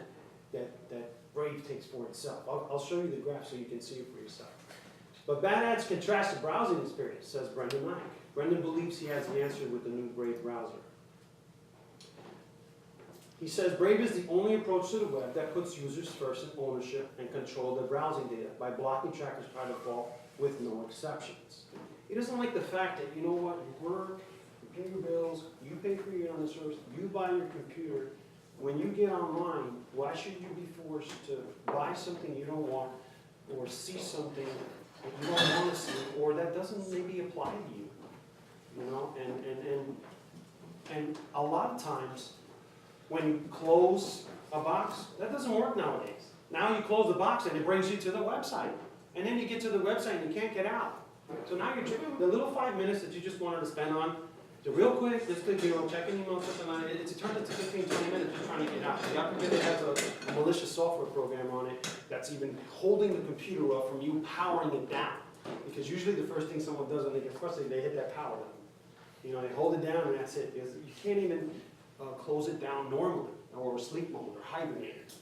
that Brave takes for itself. I'll show you the graph so you can see it for yourself. But bad ads contrast the browsing experience, says Brendan Knight. Brendan believes he has the answer with the new Brave browser. He says Brave is the only approach to the web that puts users first in ownership and control of their browsing data by blocking trackers by default with no exceptions. He doesn't like the fact that, you know what, you work, you pay your bills, you pay for your internet service, you buy your computer. When you get online, why should you be forced to buy something you don't want or see something that you don't want to see or that doesn't maybe apply to you? You know, and a lot of times, when you close a box, that doesn't work nowadays. Now you close the box and it brings you to the website. And then you get to the website and you can't get out. So now you're the little 5 minutes that you just wanted to spend on, so real quick, just click, you know, check an email, something like that. It turns into 15, 20 minutes just trying to get out. The applicant has a malicious software program on it that's even holding the computer up from you powering it down. Because usually the first thing someone does when they get frustrated, they hit that power button. You know, they hold it down and that's it. Because you can't even close it down normally, or sleep mode, or hibernate.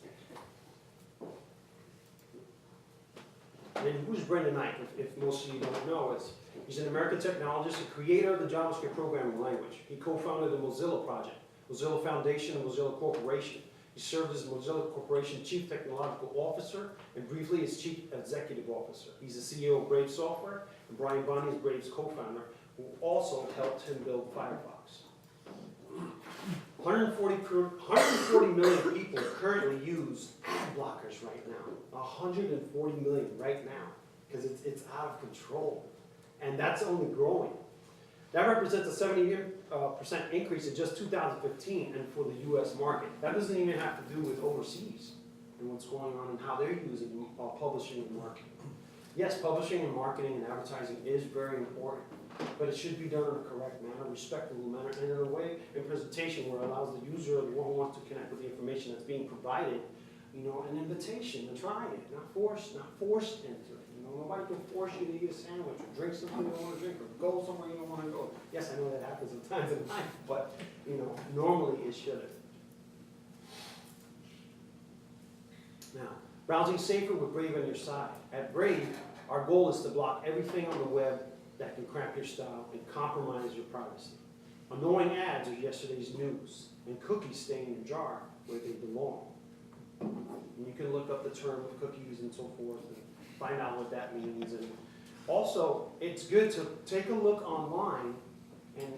And then who's Brendan Knight, if most of you don't know? He's an American technologist, a creator of the JavaScript programming language. He co-founded the Mozilla project, Mozilla Foundation, and Mozilla Corporation. He served as Mozilla Corporation Chief Technological Officer and briefly as Chief Executive Officer. He's the CEO of Brave Software, and Brian Bonney is Brave's co-founder, who also helped him build Firefox. 140 million people currently use ad blockers right now. 140 million right now, because it's out of control. And that's only growing. That represents a 70% increase in just 2015 and for the US market. That doesn't even have to do with overseas and what's going on and how they're using publishing and marketing. Yes, publishing and marketing and advertising is very important, but it should be done in a correct manner, respectable manner, and in a way, in presentation where it allows the user or the one who wants to connect with the information that's being provided, you know, an invitation to try it, not forced into it. You know, nobody can force you to eat a sandwich or drink something you don't want to drink or go somewhere you don't want to go. Yes, I know that happens sometimes in life, but, you know, normally it shouldn't. Now, browsing safer with Brave on your side. At Brave, our goal is to block everything on the web that can cramp your style and compromise your privacy. Annoying ads are yesterday's news, and cookies stay in your jar where they belong. And you can look up the term of cookies and so forth and find out what that means. And also, it's good to take a look online and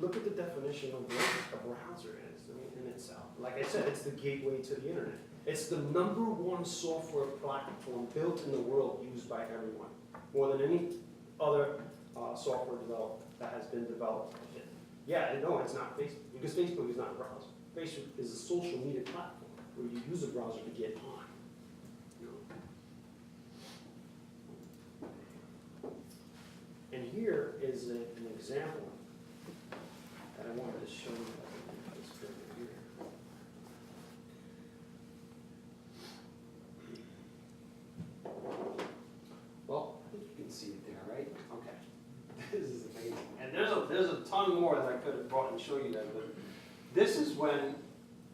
look at the definition of what a browser is in itself. Like I said, it's the gateway to the internet. It's the #1 software platform built in the world used by everyone, more than any other software developed that has been developed. Yeah, no, it's not Facebook, because Facebook is not a browser. Facebook is a social media platform where you use a browser to get on. You know? And here is an example that I wanted to show you. Well, I think you can see it there, right? Okay. This is amazing. And there's a ton more that I could have brought and show you that, but this is when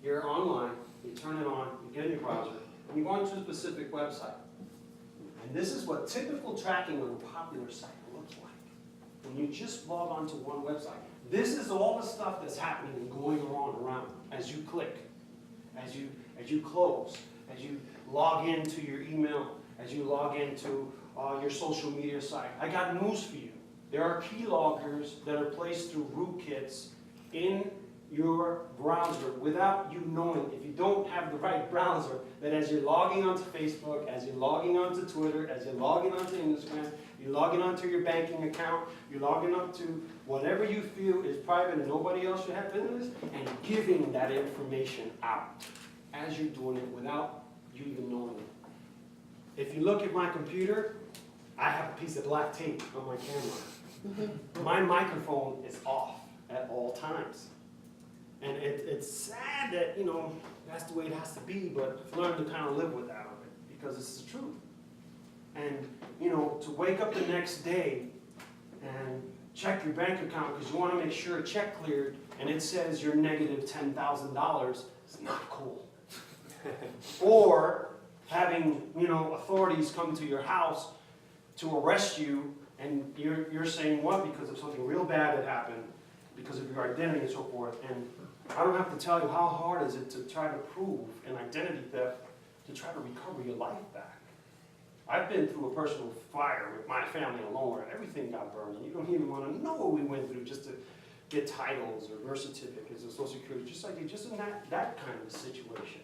you're online, you turn it on, you get in your browser, and you go into a specific website. And this is what typical tracking of a popular site looks like. When you just log onto one website. This is all the stuff that's happening and going on around as you click, as you close, as you log into your email, as you log into your social media site. I got news for you. There are keyloggers that are placed through rootkits in your browser without you knowing, if you don't have the right browser, that as you're logging onto Facebook, as you're logging onto Twitter, as you're logging onto Instagram, you're logging onto your banking account, you're logging up to whatever you feel is private and nobody else should have business, and giving that information out as you're doing it without you even knowing it. If you look at my computer, I have a piece of black tape on my camera. My microphone is off at all times. And it's sad that, you know, that's the way it has to be, but I've learned to kind of live with that because it's the truth. And, you know, to wake up the next day and check your bank account because you want to make sure a check cleared and it says you're negative $10,000 is not cool. Or having, you know, authorities come to your house to arrest you and you're saying what because of something real bad that happened, because of your identity and so forth. And I don't have to tell you how hard is it to try to prove an identity theft to try to recover your life back. I've been through a personal fire with my family alone where everything got burned and you don't even want to know what we went through just to get titles or birth certificates or social security, just in that kind of situation.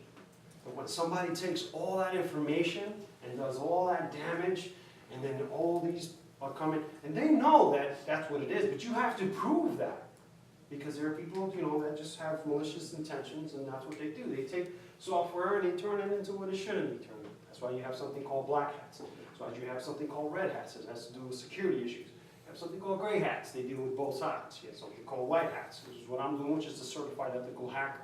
But when somebody takes all that information and does all that damage and then all these are coming, and they know that that's what it is, but you have to prove that. Because there are people, you know, that just have malicious intentions, and that's what they do. They take software and they turn it into what it shouldn't be turned into. That's why you have something called black hats. That's why you have something called red hats. It has to do with security issues. You have something called gray hats. They deal with both sides. You have something called white hats, which is what I'm doing, which is a certified ethical hacker.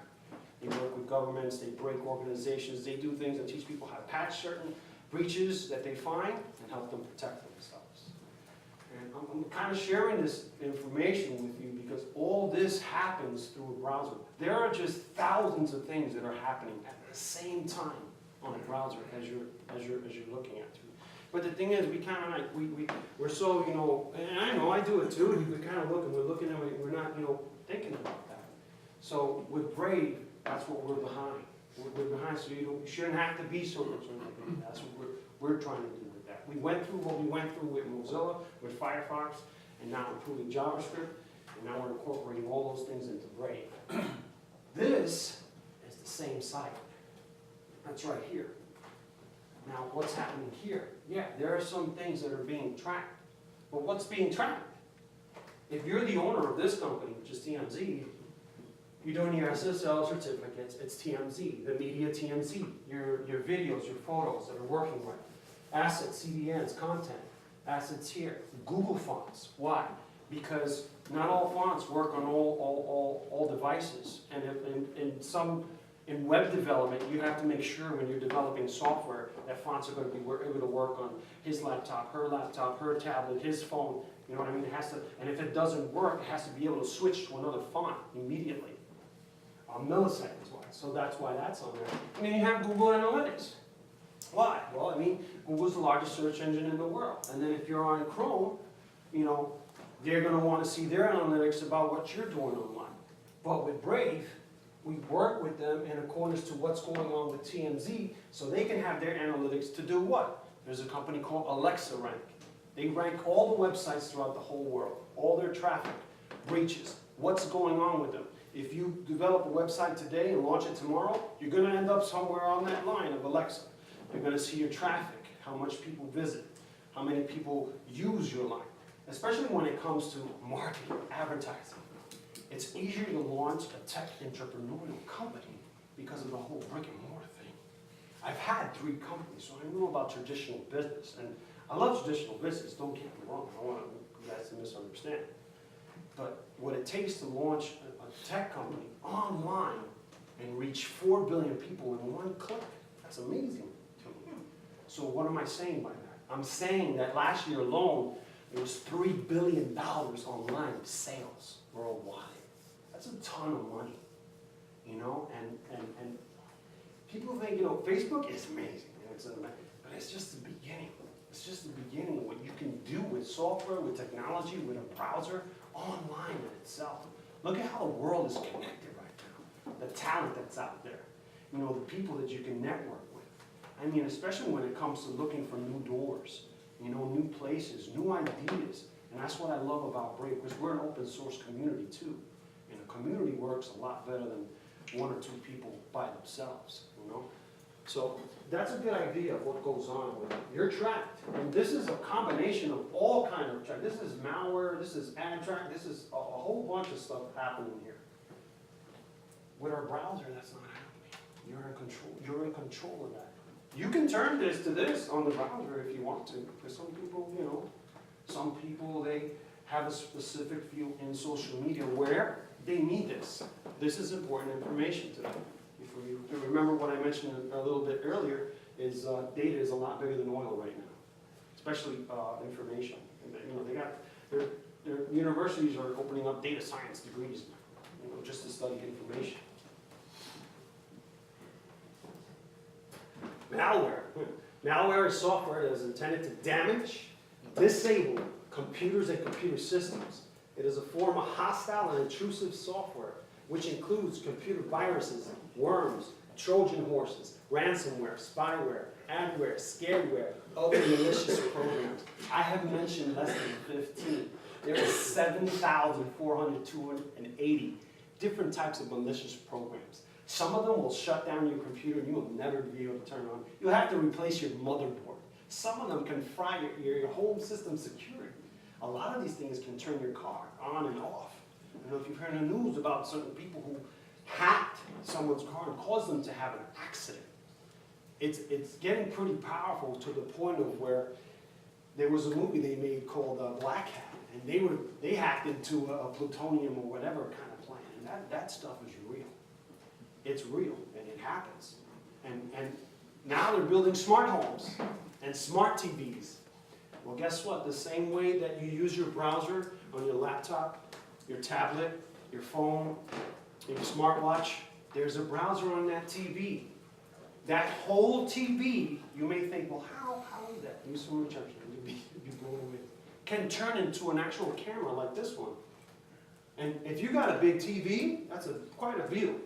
They work with governments. They break organizations. They do things and teach people how to patch certain breaches that they find and help them protect themselves. And I'm kind of sharing this information with you because all this happens through a browser. There are just thousands of things that are happening at the same time on a browser as you're looking at it. But the thing is, we kind of like we're so, you know, and I know I do it too. We kind of look and we're looking and we're not, you know, thinking about that. So with Brave, that's what we're behind. We're behind, so you shouldn't have to be so concerned. That's what we're trying to do with that. We went through what we went through with Mozilla, with Firefox, and now improving JavaScript, and now we're incorporating all those things into Brave. This is the same site. That's right here. Now, what's happening here? Yeah, there are some things that are being tracked. But what's being tracked? If you're the owner of this company, which is TMZ, you're doing your SSL certificates, it's TMZ, the media TMZ, your videos, your photos that are working right. Assets, CDNs, content, assets here. Google fonts, why? Because not all fonts work on all devices. And in web development, you have to make sure when you're developing software that fonts are going to be able to work on his laptop, her tablet, his phone. You know what I mean? It has to, and if it doesn't work, it has to be able to switch to another font immediately. Milliseconds wise. So that's why that's on there. And then you have Google Analytics. Why? Well, I mean, Google's the largest search engine in the world. And then if you're on Chrome, you know, they're going to want to see their analytics about what you're doing online. But with Brave, we work with them in accordance to what's going on with TMZ, so they can have their analytics to do what? There's a company called Alexa Rank. They rank all the websites throughout the whole world, all their traffic, reaches, what's going on with them. If you develop a website today and launch it tomorrow, you're going to end up somewhere on that line of Alexa. You're going to see your traffic, how much people visit, how many people use your line, especially when it comes to marketing, advertising. It's easier to launch a tech entrepreneurial company because of the whole brick and mortar thing. I've had 3 companies, so I know about traditional business. And I love traditional business, don't get me wrong. I don't want you guys to misunderstand. But what it takes to launch a tech company online and reach 4 billion people in 1 click, that's amazing to me. So what am I saying by that? I'm saying that last year alone, there was $3 billion online sales worldwide. That's a ton of money, you know, and people think, you know, Facebook is amazing, but it's just the beginning. It's just the beginning of what you can do with software, with technology, with a browser, online in itself. Look at how the world is connected right now. The talent that's out there, you know, the people that you can network with. I mean, especially when it comes to looking for new doors, you know, new places, new ideas. And that's what I love about Brave, because we're an open source community too. And a community works a lot better than 1 or 2 people by themselves, you know? So that's a good idea of what goes on with it. You're tracked. And this is a combination of all kinds of track. This is malware, this is ad track, this is a whole bunch of stuff happening here. With our browser, that's not happening. You're in control. You're in control of that. You can turn this to this on the browser if you want to. Because some people, you know, some people, they have a specific field in social media where they need this. This is important information to them. If you remember what I mentioned a little bit earlier, is data is a lot bigger than oil right now, especially information. And, you know, they got their universities are opening up data science degrees, you know, just to study information. Malware. Malware is software that is intended to damage, disable computers and computer systems. It is a form of hostile and intrusive software, which includes computer viruses, worms, Trojan horses, ransomware, spyware, adware, scareware, other malicious programs. I have mentioned less than 15. There are 7,480 different types of malicious programs. Some of them will shut down your computer and you will never be able to turn it on. You'll have to replace your motherboard. Some of them can fry your home system security. A lot of these things can turn your car on and off. I don't know if you've heard in the news about certain people who hacked someone's car and caused them to have an accident. It's getting pretty powerful to the point of where there was a movie they made called Black Hat, and they hacked into a plutonium or whatever kind of plant, and that stuff is real. It's real, and it happens. And now they're building smart homes and smart TVs. Well, guess what? The same way that you use your browser on your laptop, your tablet, your phone, your smartwatch, there's a browser on that TV. That whole TV, you may think, well, how is that? Do some research, you'd be blown away. Can turn into an actual camera like this one. And if you got a big TV, that's quite a view.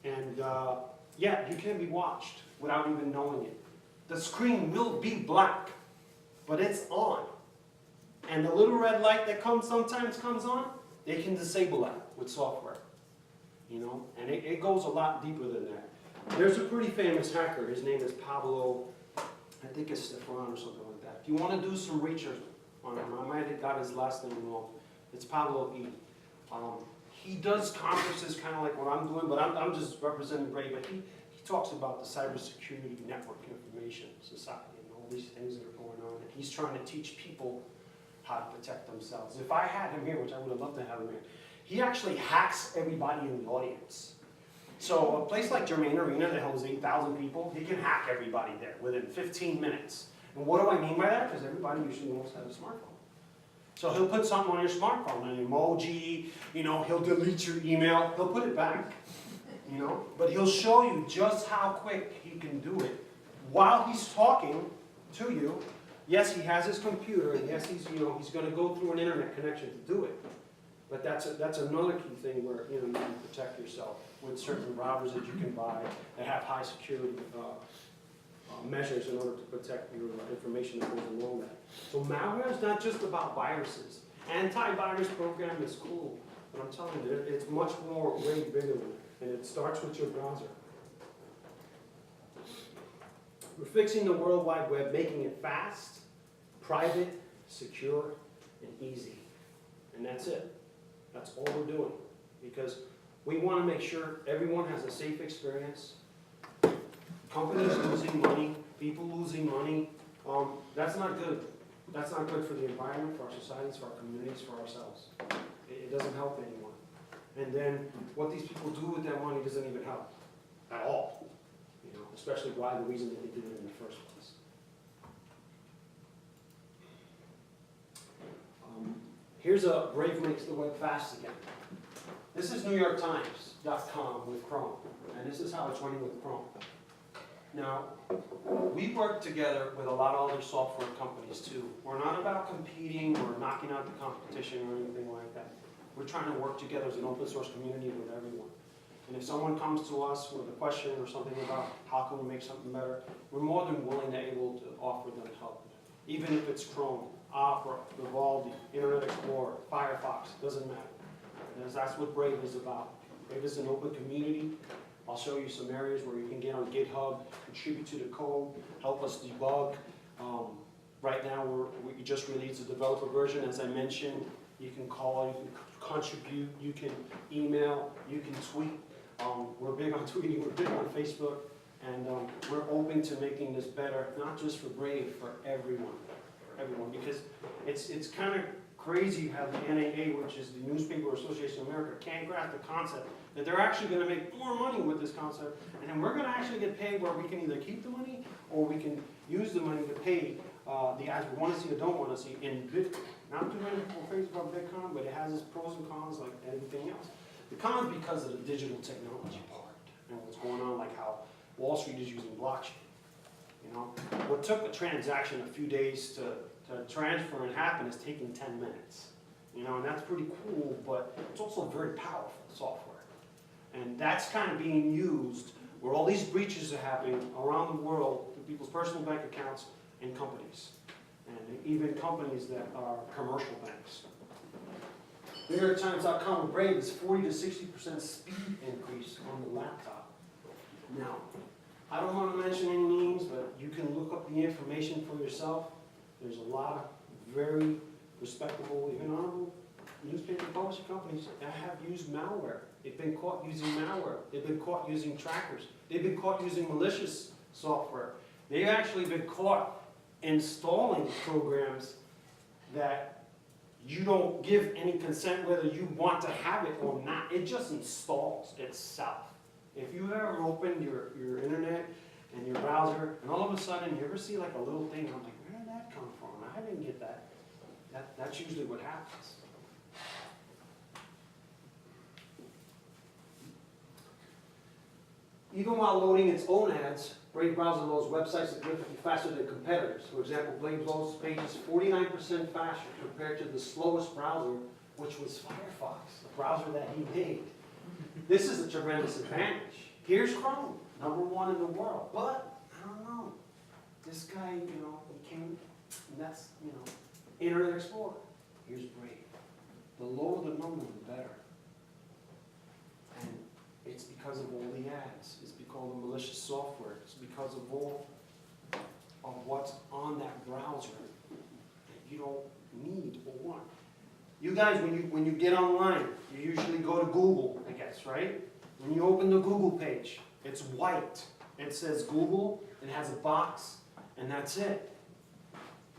And yeah, you can be watched without even knowing it. The screen will be black, but it's on. And the little red light that sometimes comes on, they can disable that with software. You know, and it goes a lot deeper than that. There's a pretty famous hacker. His name is Pablo, I think it's Stefan or something like that. If you want to do some research on him, I might have got his last name wrong. It's Pablo E. He does conferences kind of like what I'm doing, but I'm just representing Ray. But he talks about the cybersecurity network information society and all these things that are going on. And he's trying to teach people how to protect themselves. If I had him here, which I would have loved to have him here, he actually hacks everybody in the audience. So a place like Germain Arena that holds 8,000 people, he can hack everybody there within 15 minutes. And what do I mean by that? Because everybody usually wants to have a smartphone. So he'll put something on your smartphone, an emoji, you know, he'll delete your email, he'll put it back, you know, but he'll show you just how quick he can do it while he's talking to you. Yes, he has his computer, and yes, he's going to go through an internet connection to do it. But that's another key thing where, you know, you can protect yourself with certain routers that you can buy that have high security measures in order to protect your information that goes along that. So malware is not just about viruses. Antivirus program is cool, but I'm telling you, it's much more, way bigger than that. And it starts with your browser. We're fixing the World Wide Web, making it fast, private, secure, and easy. And that's it. That's all we're doing. Because we want to make sure everyone has a safe experience. Companies losing money, people losing money, that's not good. That's not good for the environment, for our societies, for our communities, for ourselves. It doesn't help anyone. And then what these people do with that money doesn't even help at all. You know, especially why the reason that they did it in the first place. Here's a Brave makes the web fast again. This is NewYorkTimes.com with Chrome, and this is how it's running with Chrome. Now, we work together with a lot of other software companies too. We're not about competing or knocking out the competition or anything like that. We're trying to work together as an open source community with everyone. And if someone comes to us with a question or something about how can we make something better, we're more than willing and able to offer them help. Even if it's Chrome, Opera, Vivaldi, Internet Explorer, Firefox, doesn't matter. Because that's what Brave is about. Brave is an open community. I'll show you some areas where you can get on GitHub, contribute to the code, help us debug. Right now, we just released a developer version. As I mentioned, you can call, you can contribute, you can email, you can tweet. We're big on tweeting, we're big on Facebook, and we're open to making this better, not just for Brave, for everyone. Because it's kind of crazy how the NAA, which is the Newspaper Association of America, can't grasp the concept that they're actually going to make more money with this concept, and then we're going to actually get paid where we can either keep the money or we can use the money to pay the ads we want to see or don't want to see in Bitcoin. Not too many people praise about Bitcoin, but it has its pros and cons like anything else. The cons because of the digital technology part and what's going on, like how Wall Street is using blockchain. You know, what took a transaction a few days to transfer and happen is taking 10 minutes. You know, and that's pretty cool, but it's also very powerful software. And that's kind of being used where all these breaches are happening around the world to people's personal bank accounts and companies. And even companies that are commercial banks. NewYorkTimes.com with Brave is 40 to 60% speed increase on the laptop. Now, I don't want to mention any names, but you can look up the information for yourself. There's a lot of very respectable, even honorable newspaper publishing companies that have used malware. They've been caught using malware. They've been caught using trackers. They've been caught using malicious software. They've actually been caught installing programs that you don't give any consent whether you want to have it or not. It just installs itself. If you ever open your internet and your browser, and all of a sudden you ever see like a little thing, I'm like, where did that come from? I didn't get that. That's usually what happens. Even while loading its own ads, Brave browser loads websites significantly faster than competitors. For example, Brave loads pages 49% faster compared to the slowest browser, which was Firefox, the browser that he made. This is a tremendous advantage. Here's Chrome. #1 in the world. But, I don't know, this guy, you know, he came, and that's, you know, Internet Explorer. Here's Brave. The lower the number, the better. And it's because of all the ads. It's because of the malicious software. It's because of all of what's on that browser that you don't need or want. You guys, when you get online, you usually go to Google, I guess, right? When you open the Google page, it's white. It says Google, it has a box, and that's it.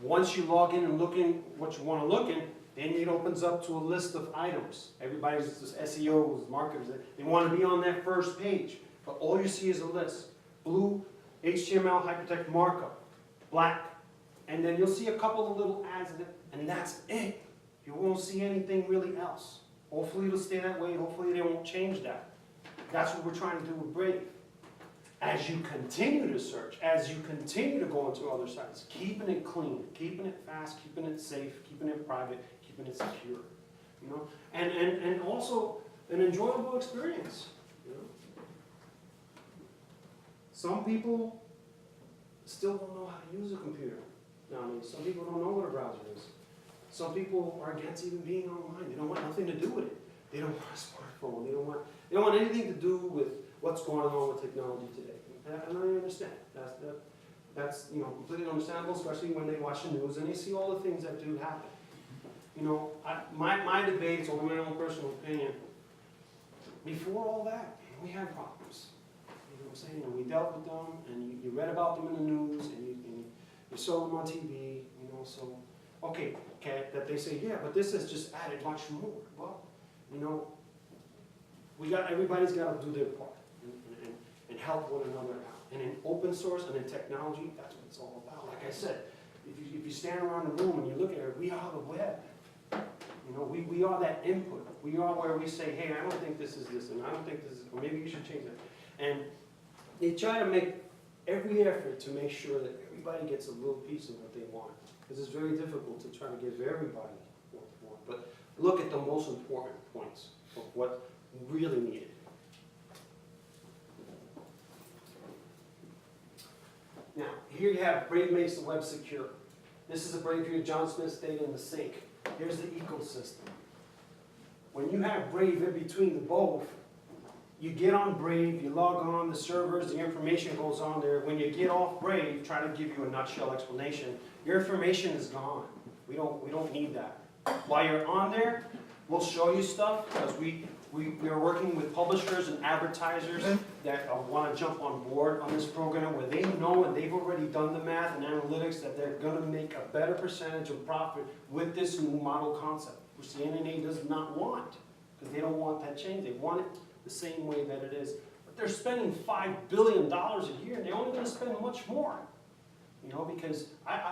Once you log in and look in what you want to look in, then it opens up to a list of items. Everybody's just SEOs, marketers, they want to be on that first page. But all you see is a list. Blue, HTML, hypertext markup, black. And then you'll see a couple of little ads in it, and that's it. You won't see anything really else. Hopefully it'll stay that way. Hopefully they won't change that. That's what we're trying to do with Brave. As you continue to search, as you continue to go into other sites, keeping it clean, keeping it fast, keeping it safe, keeping it private, keeping it secure, you know, and also an enjoyable experience, you know. Some people still don't know how to use a computer nowadays. Some people don't know what a browser is. Some people are against even being online. They don't want nothing to do with it. They don't want a smartphone. They don't want anything to do with what's going on with technology today. And I understand. That's you know, completely understandable, especially when they watch the news and they see all the things that do happen. You know, my debate is only my own personal opinion. Before all that, we had problems. You know what I'm saying? And we dealt with them, and you read about them in the news, and you saw them on TV. You know, so okay, that they say, yeah, but this has just added much more. Well, you know, everybody's got to do their part and help one another out. And in open source and in technology, that's what it's all about. Like I said, if you stand around the room and you look at it, we are the web. You know, we are that input. We are where we say, hey, I don't think this is this, and I don't think this is, or maybe you should change that. And they try to make every effort to make sure that everybody gets a little piece of what they want. Because it's very difficult to try to give everybody what they want. But look at the most important points of what really needed. Now, here you have Brave makes the web secure. This is a Brave here, John Smith's data in the sink. Here's the ecosystem. When you have Brave in between the both, you get on Brave, you log on the servers, the information goes on there. When you get off Brave, try to give you a nutshell explanation. Your information is gone. We don't need that. While you're on there, we'll show you stuff because we are working with publishers and advertisers that want to jump on board on this program where they know and they've already done the math and analytics that they're going to make a better percentage of profit with this new model concept, which the NNA does not want because they don't want that change. They want it the same way that it is. But they're spending $5 billion a year and they're only going to spend much more. You know, because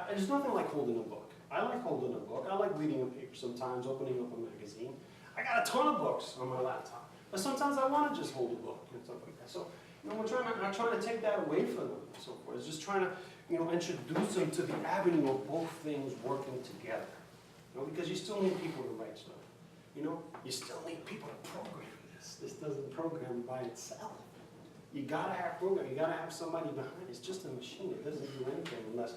there's nothing like holding a book. I like holding a book. I like reading a paper sometimes, opening up a magazine. I got a ton of books on my laptop. But sometimes I want to just hold a book and stuff like that. So, you know, I'm trying to take that away from them and so forth. It's just trying to, you know, introduce them to the avenue of both things working together. You know, because you still need people to write stuff. You know, you still need people to program this. This doesn't program by itself. You gotta have program. You gotta have somebody behind it. It's just a machine. It doesn't do anything unless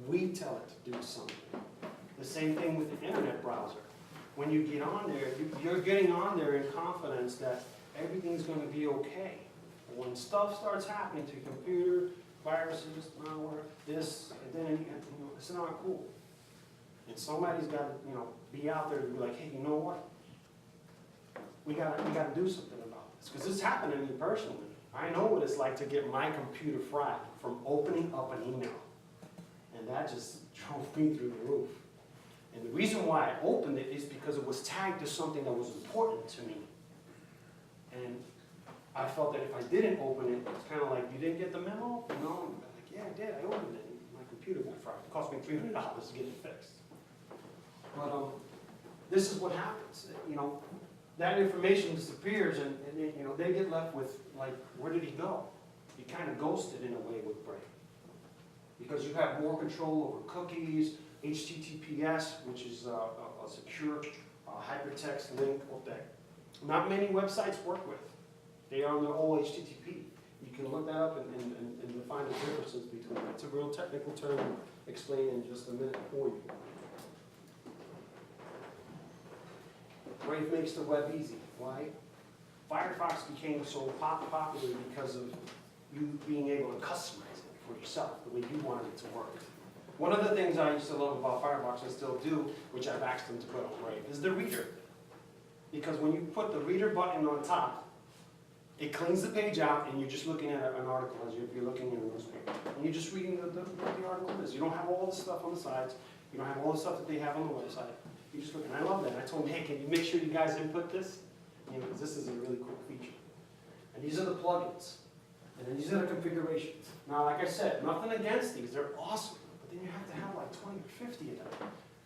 we tell it to do something. The same thing with the internet browser. When you get on there, you're getting on there in confidence that everything's going to be okay. But when stuff starts happening to your computer, viruses, malware, this, and then you know, it's not cool. And somebody's got to, you know, be out there to be like, hey, you know what? We got to do something about this because this happened to me personally. I know what it's like to get my computer fried from opening up an email, and that just drove me through the roof. And the reason why I opened it is because it was tagged as something that was important to me. And I felt that if I didn't open it, it's kind of like, you didn't get the memo? No. I'm like, yeah, I did. I opened it. My computer got fried. It cost me $300 to get it fixed. But this is what happens. You know, that information disappears, and you know, they get left with, like, where did he go? He kind of ghosted in a way with Brave. Because you have more control over cookies, HTTPS, which is a secure hypertext link that not many websites work with. They are on their old HTTP. You can look that up and define the differences between them. It's a real technical term, explain in just a minute for you. Brave makes the web easy. Why? Firefox became so popular because of you being able to customize it for yourself, the way you wanted it to work. One of the things I used to love about Firefox, and still do, which I've asked them to put on Brave, is the reader. Because when you put the reader button on top, it cleans the page out, and you're just looking at an article as you're looking in a newspaper. And you're just reading what the article is. You don't have all the stuff on the sides. You don't have all the stuff that they have on the website. You just look, and I love that. I told them, hey, can you make sure you guys input this? You know, because this is a really cool feature. And these are the plugins. And then these are the configurations. Now, like I said, nothing against these. They're awesome. But then you have to have like 20 or 50 of them.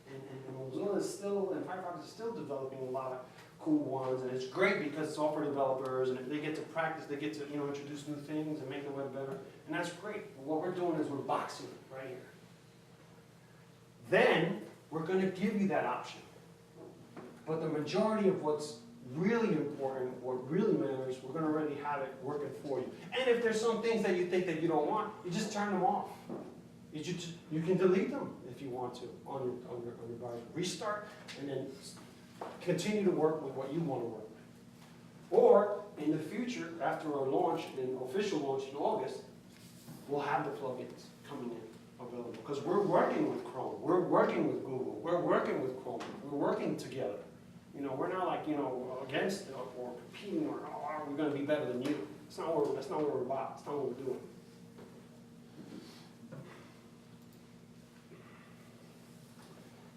And Mozilla is still, and Firefox is still developing a lot of cool ones. And it's great because software developers, and they get to practice, they get to, you know, introduce new things and make the web better. And that's great. But what we're doing is we're boxing it right here. Then, we're going to give you that option. But the majority of what's really important, what really matters, we're going to already have it working for you. And if there's some things that you think that you don't want, you just turn them off. You can delete them if you want to on your browser. Restart and then continue to work with what you want to work with. Or in the future, after our launch, an official launch in August, we'll have the plugins coming in available. Because we're working with Chrome, we're working with Google, we're working with Chrome, we're working together. You know, we're not like, you know, against or competing or, oh, we're going to be better than you. That's not what we're about. That's not what we're doing.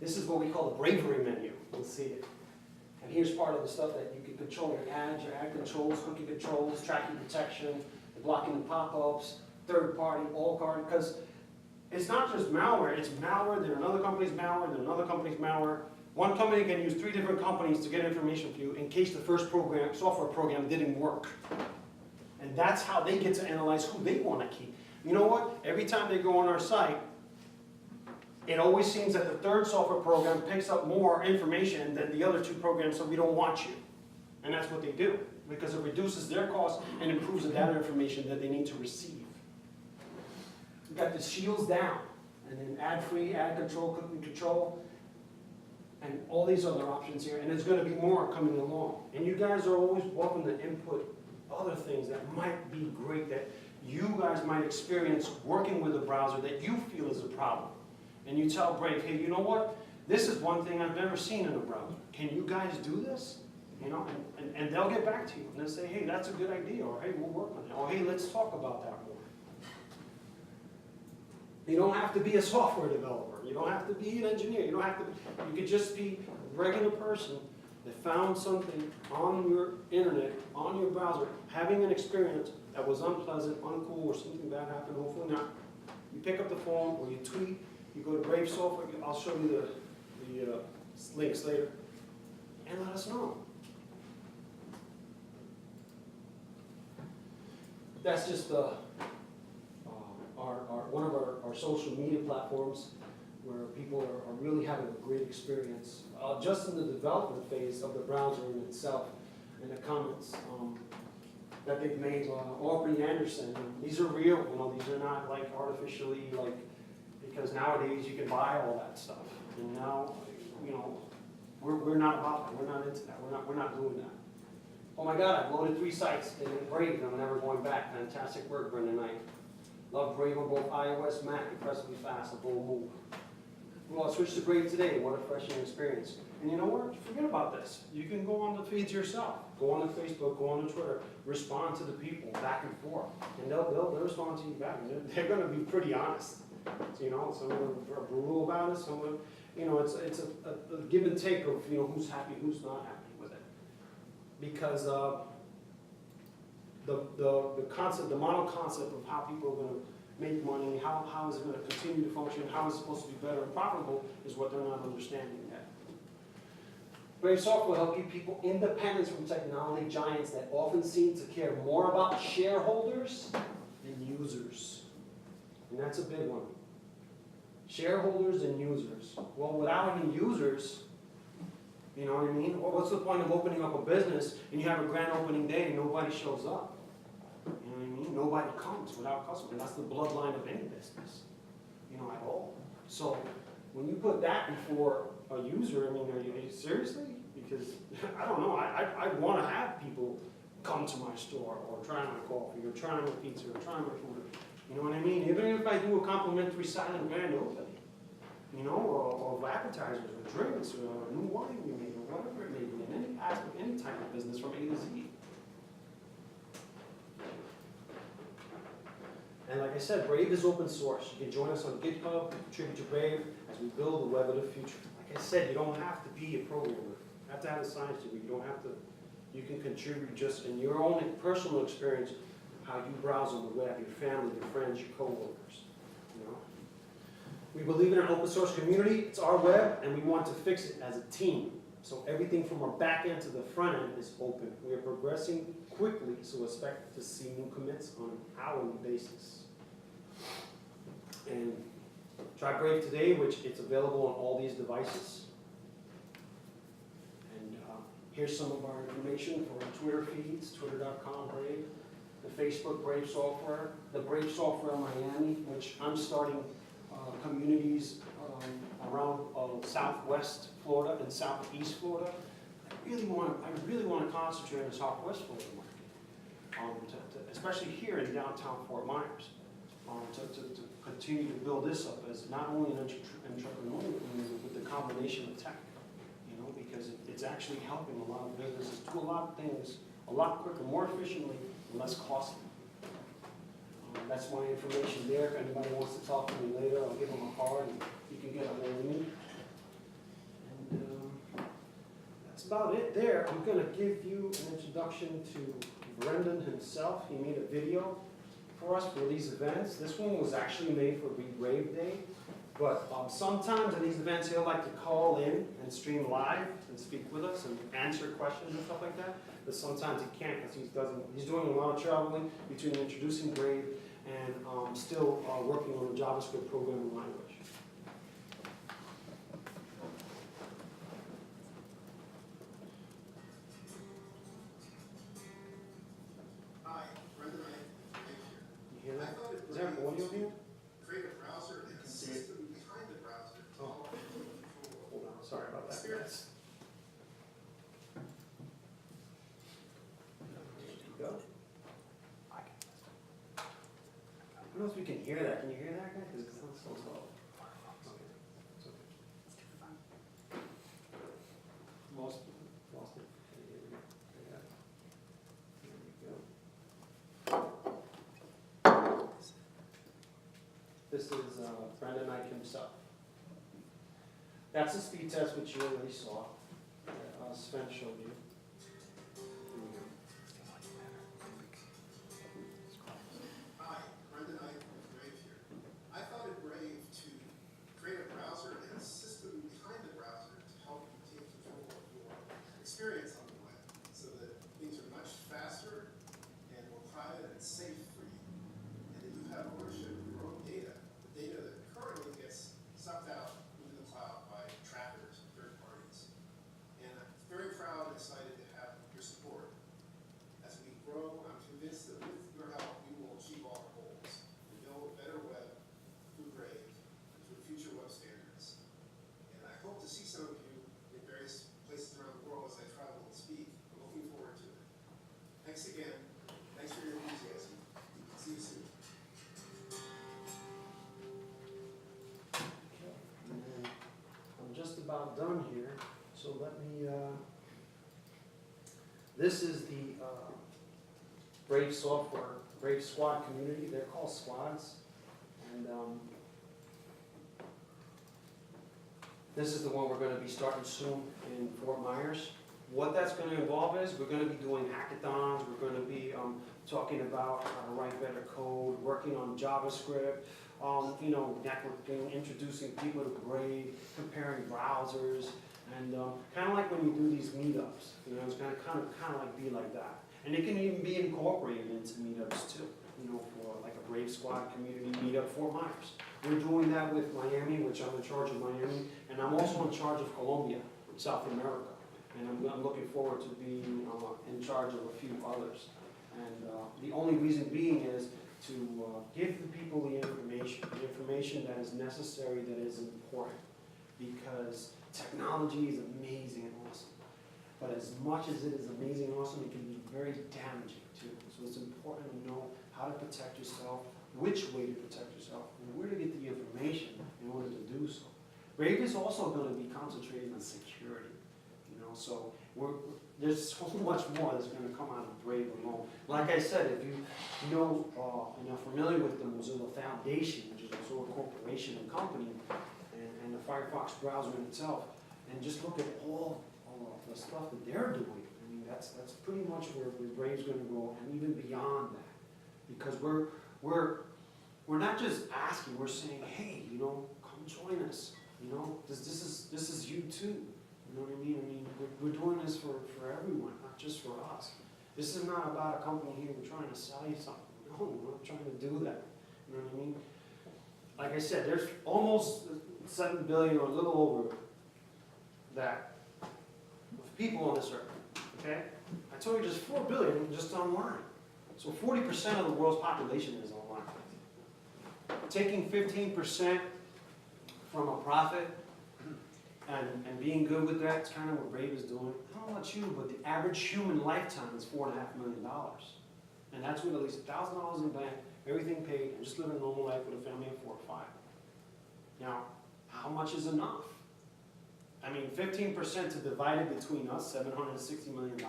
This is what we call the bravery menu. You'll see it. And here's part of the stuff that you can control your ad controls, cookie controls, tracking protection, blocking the pop-ups, third party, all card, because it's not just malware, it's malware, then another company's malware, then another company's malware. One company can use 3 different companies to get information for you in case the first software program didn't work. And that's how they get to analyze who they want to keep. You know what? Every time they go on our site, it always seems that the third software program picks up more information than the other 2 programs, so we don't want you. And that's what they do, because it reduces their cost and improves the data information that they need to receive. We've got the shields down, and then ad-free, ad control, cookie control, and all these other options here, and there's going to be more coming along. And you guys are always welcome to input other things that might be great, that you guys might experience working with a browser that you feel is a problem. And you tell Brave, hey, you know what? This is one thing I've never seen in a browser. Can you guys do this? You know, and they'll get back to you, and they'll say, hey, that's a good idea, or hey, we'll work on it, or hey, let's talk about that more. You don't have to be a software developer. You don't have to be an engineer. You don't have to be, you could just be a regular person that found something on your internet, on your browser, having an experience that was unpleasant, uncool, or something bad happened, hopefully not. You pick up the phone, or you tweet, you go to Brave Software, I'll show you the links later, and let us know. That's just one of our social media platforms where people are really having a great experience. Just in the development phase of the browser in itself, in the comments that they've made, Aubrey Anderson, these are real, you know, these are not like artificially, like, because nowadays you can buy all that stuff. And now, you know, we're not about that, we're not into that, we're not doing that. Oh my God, I've loaded 3 sites in Brave, and I'm never going back. Fantastic work, Brendan Knight. Love Brave on both iOS, Mac, impressively fast, a bold move. Well, I switched to Brave today, what a refreshing experience. And you know what, forget about this. You can go on the feeds yourself. Go on to Facebook, go on to Twitter, respond to the people back and forth. And they'll respond to you back. They're gonna be pretty honest. So, you know, some of them are brutal about it, some of them, you know, it's a give and take of, you know, who's happy, who's not happy with it. Because the concept, the model concept of how people are going to make money, how is it going to continue to function, how is it supposed to be better and profitable is what they're not understanding yet. Brave Software will help keep people independent from technology giants that often seem to care more about shareholders than users. And that's a big one. Shareholders and users. Well, without any users, you know what I mean? Well, what's the point of opening up a business and you have a grand opening day and nobody shows up? You know what I mean? nobody comes without customers. And that's the bloodline of any business, you know, at all. So when you put that before a user, I mean, are you seriously? Because I don't know, I want to have people come to my store or try my coffee or try my pizza or try my food. You know what I mean? Even if I do a complimentary silent grand opening, you know, or appetizers or drinks or a new wine we made or whatever it may be, in any aspect, any type of business from A to Z. And like I said, Brave is open source. You can join us on GitHub, contribute to Brave as we build the web of the future. Like I said, you don't have to be a programmer. You have to have a science degree. You don't have to, you can contribute just in your own personal experience, how you browse on the web, your family, your friends, your coworkers. You know? We believe in an open source community. It's our web, and we want to fix it as a team. So everything from our back end to the front end is open. We are progressing quickly, so expect to see new commits on an hourly basis. And try Brave today, which it's available on all these devices. And here's some of our information for our Twitter feeds, twitter.com/Brave, the Facebook Brave software, the Brave software Miami, which I'm starting communities around Southwest Florida and Southeast Florida. I really want to concentrate on the Southwest Florida market, especially here in downtown Fort Myers, to continue to build this up as not only an entrepreneurial community, but the combination of tech, you know, because it's actually helping a lot of businesses do a lot of things a lot quicker, more efficiently, and less costly. That's my information there. If anybody wants to talk to me later, I'll give them a card and you can get a hold of me. And that's about it there. I'm going to give you an introduction to Brendan himself. He made a video for us for these events. This one was actually made for Brave Day. But sometimes at these events, he'll like to call in and stream live and speak with us and answer questions and stuff like that. But sometimes he can't because he's doing a lot of traveling between introducing Brave and still working on the JavaScript programming language.
Hi, Brendan, I'm here.
You hear that?
I thought it
Is there an audio here?
create a browser and a system behind the browser to help people control.
Hold on, sorry about that.
Experience.
There you go. I don't know if we can hear that. Can you hear that, guys? Because it sounds so slow. Okay. It's okay. Lost it. There we go. This is Brendan Knight himself. That's the speed test which you already saw. Sven showed you.
Hi, Brendan, I'm Brave here. I thought it brave to create a browser and a system behind the browser to help you take control of your experience on the web so that things are much faster and more private and safe for you. And that you have ownership of your own data, the data that currently gets sucked out into the cloud by trackers and third parties. And I'm very proud and excited to have your support. As we grow, I'm convinced that with your help, we will achieve all our goals and build a better web through Brave and through future web standards. And I hope to see some of you in various places around the world as I travel and speak. I'm looking forward to it. Thanks again. Thanks for your enthusiasm. See you soon.
And then I'm just about done here, so let me, this is the Brave software, Brave Squad community. They're called squads. And this is the one we're going to be starting soon in Fort Myers. What that's going to involve is we're going to be doing hackathons. We're going to be talking about how to write better code, working on JavaScript, you know, networking, introducing people to Brave, comparing browsers, and kind of like when you do these meetups. You know, it's going to kind of like be like that. And it can even be incorporated into meetups too. You know, for like a Brave Squad community meetup Fort Myers. We're doing that with Miami, which I'm in charge of Miami, and I'm also in charge of Colombia, South America. And I'm looking forward to being in charge of a few others. And the only reason being is to give the people the information that is necessary, that is important. Because technology is amazing and awesome. But as much as it is amazing and awesome, it can be very damaging too. So it's important to know how to protect yourself, which way to protect yourself, and where to get the information in order to do so. Brave is also going to be concentrating on security. You know, so there's so much more that's going to come out of Brave alone. Like I said, if you know and are familiar with the Mozilla Foundation, which is also a corporation and company, and the Firefox browser in itself, and just look at all of the stuff that they're doing. I mean, that's pretty much where Brave's going to go, and even beyond that, because we're not just asking, we're saying, hey, you know, come join us. You know, this is you too. You know what I mean? I mean, we're doing this for everyone, not just for us. This is not about a company here we're trying to sell you something. No, we're not trying to do that. You know what I mean? Like I said, there's almost 7 billion or a little over that of people on this earth. Okay? I told you there's 4 billion just online. So 40% of the world's population is online. Taking 15% from a profit and being good with that, it's kind of what Brave is doing. I don't know about you, but the average human lifetime is $4.5 million. And that's with at least $1,000 in the bank, everything paid, and just living a normal life with a family of 4 or 5. Now, how much is enough? I mean, 15% to divide it between us, $760 million.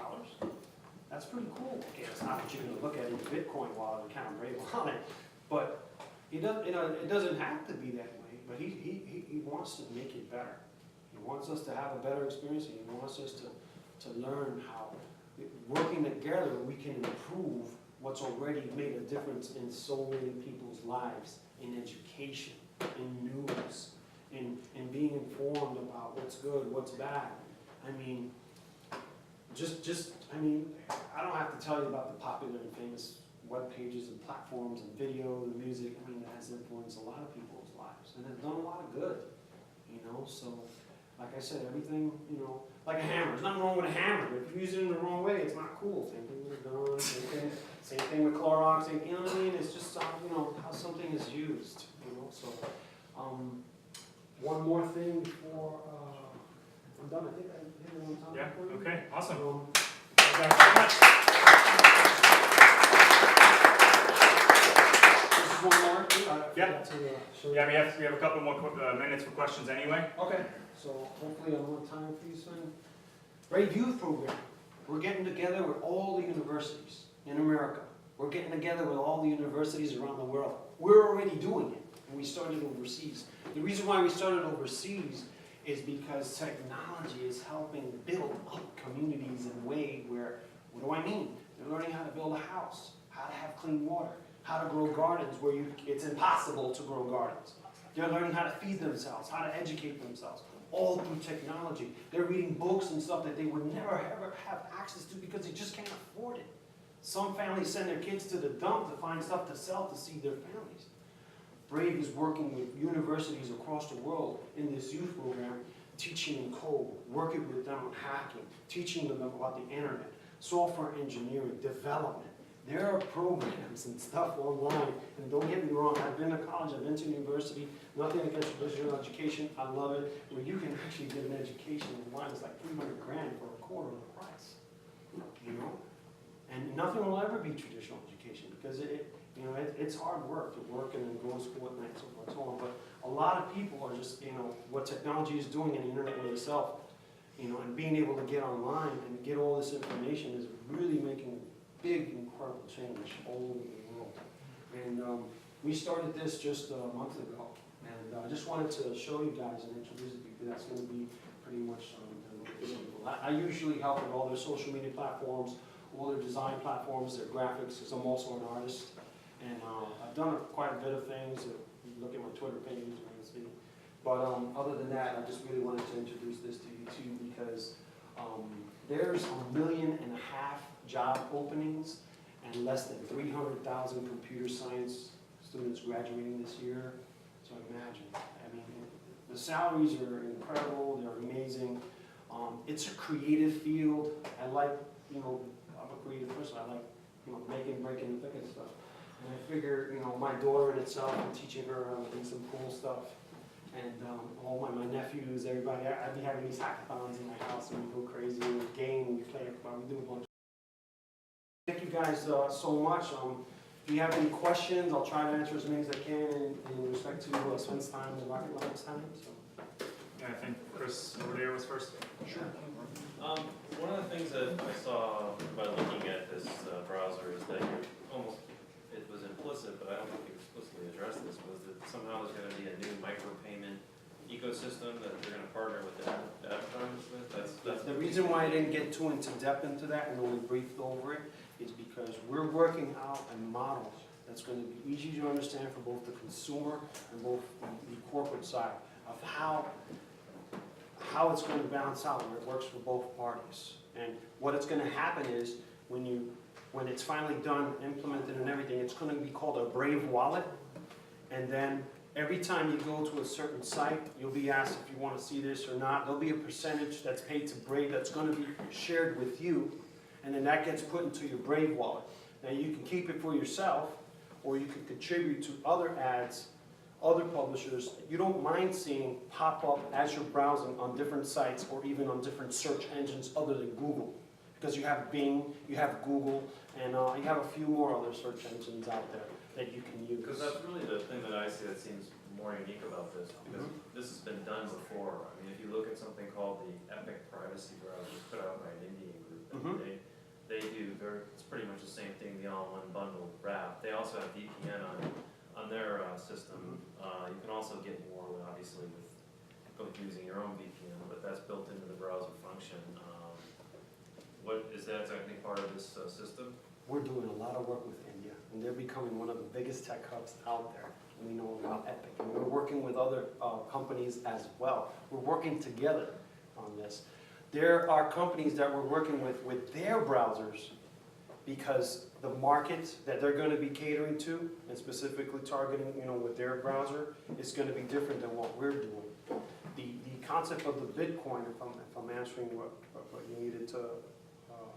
That's pretty cool. Okay, that's not what you're going to look at in your Bitcoin wallet and count Brave wallet, but it doesn't have to be that way. But he wants to make it better. He wants us to have a better experience, and he wants us to learn how, working together, we can improve what's already made a difference in so many people's lives, in education, in news, in being informed about what's good, what's bad. I mean, I don't have to tell you about the popular and famous web pages and platforms and video and music. I mean, that has influenced a lot of people's lives and has done a lot of good, you know. So, like I said, everything, you know, like a hammer. There's nothing wrong with a hammer, but if you use it in the wrong way, it's not cool. Same thing with a gun, same thing with Clorox. You know what I mean? It's just you know, how something is used, you know. So, one more thing before I'm done. I think I hit it on time.
Yeah. Okay. Awesome.
One more.
Yeah. Yeah, we have a couple more minutes for questions anyway.
Okay. So hopefully I'm on time for you, son. Brave Youth Program. We're getting together with all the universities in America. We're getting together with all the universities around the world. We're already doing it, and we started overseas. The reason why we started overseas is because technology is helping build up communities in a way where, what do I mean? They're learning how to build a house, how to have clean water, how to grow gardens where it's impossible to grow gardens. They're learning how to feed themselves, how to educate themselves, all through technology. They're reading books and stuff that they would never ever have access to because they just can't afford it. Some families send their kids to the dump to find stuff to sell to feed their families. Brave is working with universities across the world in this youth program, teaching them code, working with them on hacking, teaching them about the internet, software engineering, development. There are programs and stuff online, and don't get me wrong, I've been to college, I've been to university, nothing against traditional education, I love it, where you can actually get an education online, it's like 300 grand for a quarter of the price, you know? And nothing will ever be traditional education, because it's hard work to work and then go to school at night, so forth and so on, but a lot of people are just, you know, what technology is doing in the internet in itself, you know, and being able to get online and get all this information is really making big, incredible change all over the world. And we started this just a month ago, and I just wanted to show you guys and introduce it because that's going to be pretty much I usually help with all their social media platforms, all their design platforms, their graphics, because I'm also an artist. And I've done quite a bit of things. You look at my Twitter page, you can see. But other than that, I just really wanted to introduce this to you too because there's 1.5 million job openings and less than 300,000 computer science students graduating this year. So imagine, I mean, the salaries are incredible, they're amazing. It's a creative field. I like, you know, I'm a creative person. I like, making, breaking, and fixing stuff. And I figure, my daughter in itself, I'm teaching her how to do some cool stuff. And all my nephews, everybody, I'd be having these hackathons in my house, and we go crazy, and we game, we play, we do a bunch. Thank you guys so much. If you have any questions, I'll try to answer as many as I can in respect to Sven's time and Rocket Lab's time. So.
Yeah, I think Chris over there was first.
Sure.
One of the things that I saw by looking at this browser is that it was implicit, but I don't think you explicitly addressed this, was that somehow there's going to be a new micropayment ecosystem that you're going to partner with the advertisers with. That's
the reason why I didn't get too into depth into that and only briefed over it is because we're working out a model that's going to be easy to understand for both the consumer and both the corporate side of how it's going to balance out where it works for both parties. And what it's going to happen is when it's finally done, implemented and everything, it's going to be called a Brave wallet. And then every time you go to a certain site, you'll be asked if you want to see this or not. There'll be a percentage that's paid to Brave that's going to be shared with you. And then that gets put into your Brave wallet. Now you can keep it for yourself, or you can contribute to other ads, other publishers you don't mind seeing pop up as you're browsing on different sites or even on different search engines other than Google. Because you have Bing, you have Google, and you have a few more other search engines out there that you can use.
because that's really the thing that I see that seems more unique about this, because this has been done before. I mean, if you look at something called the Epic Privacy Browser, put out by an Indian group, and they do it's pretty much the same thing, the all-in-one bundle wrap. They also have VPN on their system. You can also get more, obviously, with using your own VPN, but that's built into the browser function. Is that exactly part of this system?
We're doing a lot of work with India, and they're becoming one of the biggest tech hubs out there. We know about Epic, and we're working with other companies as well. We're working together on this. There are companies that we're working with their browsers because the market that they're going to be catering to and specifically targeting, with their browser is going to be different than what we're doing. The concept of the Bitcoin, if I'm answering what you needed to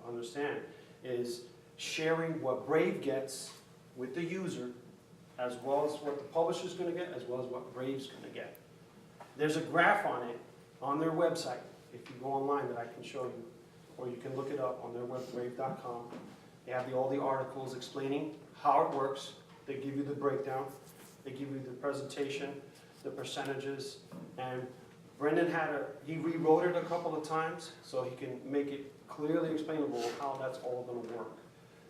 understand, is sharing what Brave gets with the user as well as what the publisher's going to get, as well as what Brave's going to get. There's a graph on it on their website, if you go online, that I can show you, or you can look it up on their web, brave.com. They have all the articles explaining how it works. They give you the breakdown. They give you the presentation, the percentages, and Brendan he rewrote it a couple of times so he can make it clearly explainable how that's all going to work.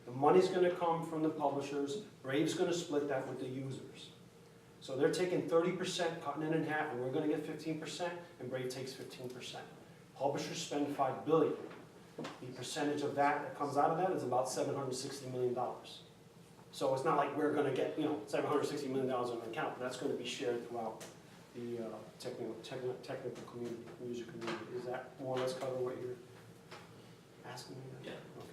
The money's going to come from the publishers. Brave's going to split that with the users. So they're taking 30%, cutting it in half, and we're going to get 15%, and Brave takes 15%. Publishers spend $5 billion. The percentage of that comes out of that is about $760 million. So it's not like we're going to get, $760 million in an account. That's going to be shared throughout the technical community, user community. Is that more or less cover what you're asking me?
Yeah.
Okay.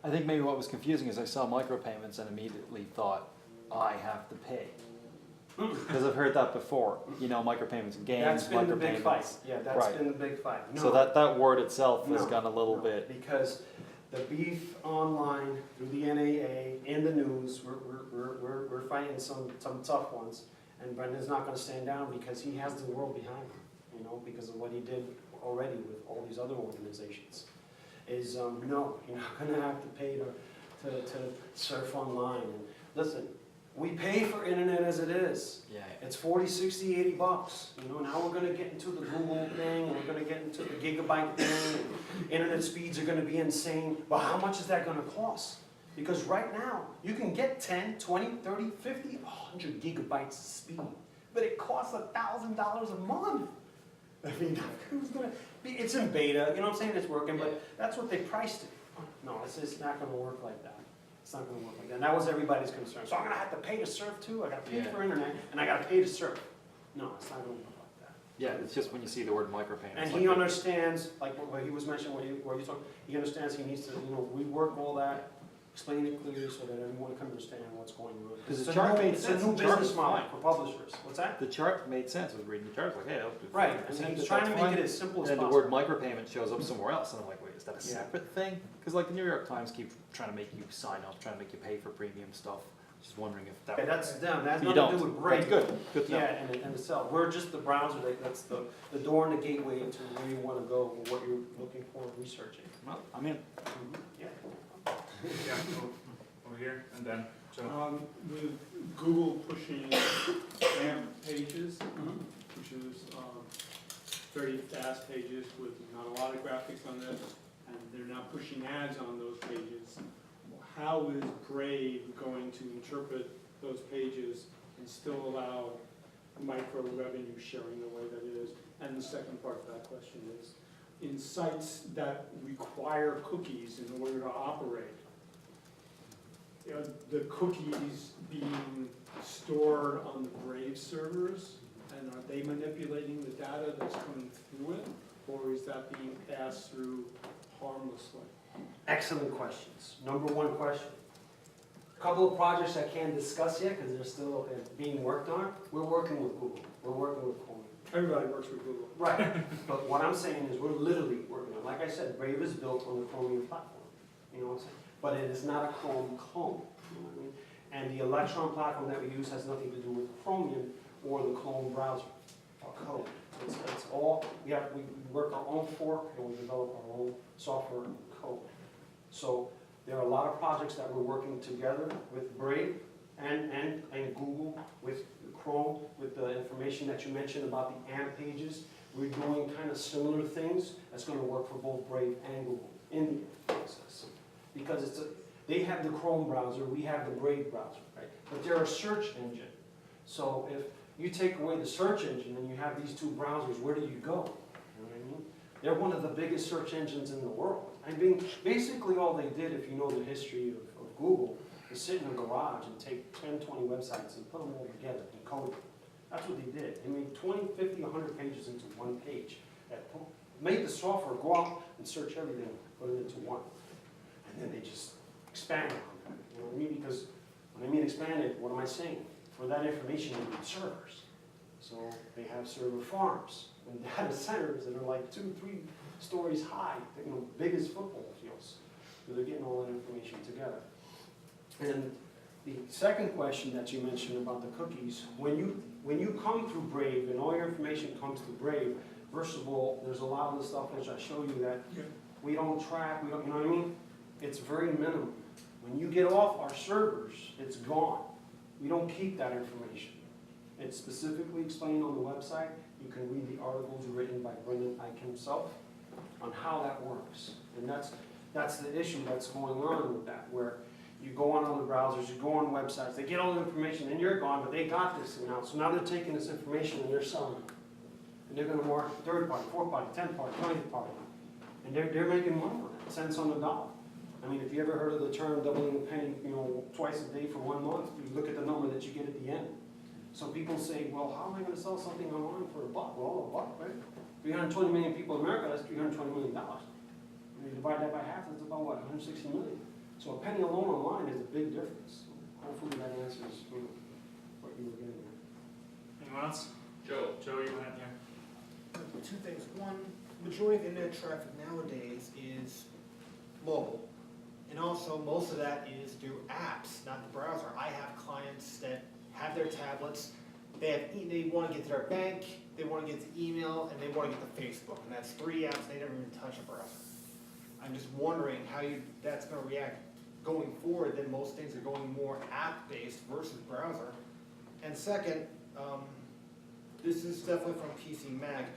I think maybe what was confusing is I saw micropayments and immediately thought, I have to pay. Because I've heard that before, micropayments in games,
That's been the big fight.
micropayments.
Yeah, that's been the big fight. No,
So that word itself has
No,
gone a little
no,
bit.
because the beef online through the NAA in the news, we're fighting some tough ones, and Brendan's not going to stand down because he has the world behind him, because of what he did already with all these other organizations. Is no, you're not going to have to pay to surf online. And listen, we pay for internet as it is.
Yeah.
It's 40, 60, 80 bucks. Now we're going to get into the Google thing, and we're going to get into the gigabyte thing, and internet speeds are going to be insane. But how much is that going to cost? Because right now, you can get 10, 20, 30, 50, 100 gigabytes of speed. But it costs $1,000 a month. I mean, who's going to be? It's in beta, you know what I'm saying? It's working, but that's what they priced it. No, it's just not going to work like that. It's not going to work like that. And that was everybody's concern. So I'm going to have to pay to surf too? I got to pay for internet, and I got to pay to surf. No, it's not going to work like that.
Yeah, it's just when you see the word micropayment.
And he understands, like what he was mentioning, what you talking, he understands he needs to, rework all that, explain it clearly so that everyone can understand what's going on.
'Cause
It's
the
a
chart
new-
made
it's
sense.
a new
The chart
business
was
model
fine.
for publishers. What's that?
The chart made sense. I was reading the chart, I was like, hey, I'll do
Right,
50%,
and he's
but
trying to
that's
make
fine.
it as simple as
And then
possible.
the word micropayment shows up somewhere else, and I'm like, wait, is that a
Yeah.
separate thing? Because like the New York Times keeps trying to make you sign up, trying to make you pay for premium stuff. Just wondering if that.
Okay, that's them, that has
You
nothing to
don't.
do with Brave.
That's good to know.
Yeah, and itself, we're just the browser, that's the door and the gateway into where you wanna go, or what you're looking for, researching.
Well, I'm in.
Yeah.
Yeah, over here, and then Joe.
With Google pushing AMP pages, which is very fast pages with not a lot of graphics on them, and they're not pushing ads on those pages, how is Brave going to interpret those pages and still allow micro revenue sharing the way that it is? And the second part of that question is, in sites that require cookies in order to operate, the cookies being stored on the Brave servers, and are they manipulating the data that's coming through it, or is that being passed through harmlessly?
Excellent questions. Number one question. A couple of projects I can't discuss yet because they're still being worked on. We're working with Google. We're working with Chrome.
Everybody works with Google.
Right. But what I'm saying is we're literally working on, like I said, Brave is built on the Chromium platform. You know what I'm saying? But it is not a Chrome clone. You know what I mean? And the Electron platform that we use has nothing to do with Chromium or the clone browser or code. It's all, we work our own fork and we develop our own software and code. So there are a lot of projects that we're working together with Brave and Google, with Chrome, with the information that you mentioned about the AMP pages. We're doing kind of similar things that's going to work for both Brave and Google in the process. Because they have the Chrome browser, we have the Brave browser, right? But they're a search engine. So if you take away the search engine and you have these two browsers, where do you go? You know what I mean? They're one of the biggest search engines in the world. I mean, basically all they did, if you know the history of Google, is sit in a garage and take 10, 20 websites and put them all together and code them. That's what they did. They made 20, 50, 100 pages into one page. That made the software go out and search everything, put it into one. And then they just expanded on that. You know what I mean? Because when I mean expanded, what am I saying? For that information, you need servers. So they have server farms and data centers that are like 2, 3 stories high, you know, big as football fields. So they're getting all that information together. And the second question that you mentioned about the cookies, when you come through Brave and all your information comes through Brave, first of all, there's a lot of the stuff which I show you that we don't track, you know what I mean? It's very minimum. When you get off our servers, it's gone. We don't keep that information. It's specifically explained on the website. You can read the articles written by Brendan Ike himself on how that works. And that's the issue that's going on with that, where you go on other browsers, you go on websites, they get all the information, and you're gone, but they got this now. So now they're taking this information and they're selling it. And they're going to market third party, fourth party, 10th party, 20th party. And they're making money on it, cents on the dollar. I mean, if you ever heard of the term doubling a penny, you know, twice a day for 1 month, you look at the number that you get at the end. So people say, well, how am I going to sell something online for $1? Well, $1, right? 320 million people in America, that's $320 million. And you divide that by half, that's about what, 160 million. So a penny alone online is a big difference. Hopefully that answers what you were getting at.
Anyone else?
Joe.
Joe, you had here.
Two things. One, majority of internet traffic nowadays is mobile. And also, most of that is through apps, not the browser. I have clients that have their tablets, they want to get to their bank, they want to get to email, and they want to get to Facebook. And that's 3 apps, they never even touch a browser. I'm just wondering how that's going to react going forward. Then most things are going more app-based versus browser. And second, this is definitely from PC Mac.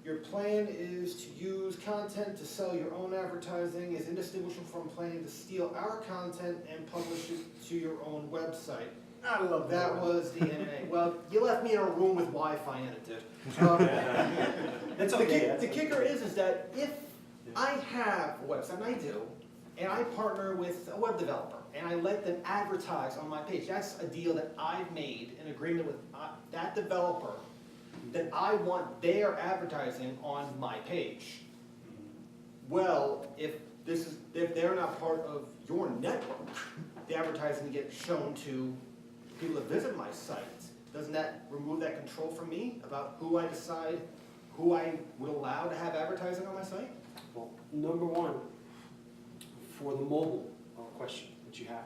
Your plan is to use content to sell your own advertising is indistinguishable from planning to steal our content and publish it to your own website.
I love
that. Was the NNA. Well, you left me in a room with Wi-Fi in it, dude.
That's okay.
The kicker is that if I have a website, and I do, and I partner with a web developer, and I let them advertise on my page, that's a deal that I've made, an agreement with that developer, that I want their advertising on my page. Well, if if they're not part of your network, the advertising gets shown to people that visit my site. Doesn't that remove that control from me about who I decide, who I would allow to have advertising on my site?
Well, number one, for the mobile question that you have,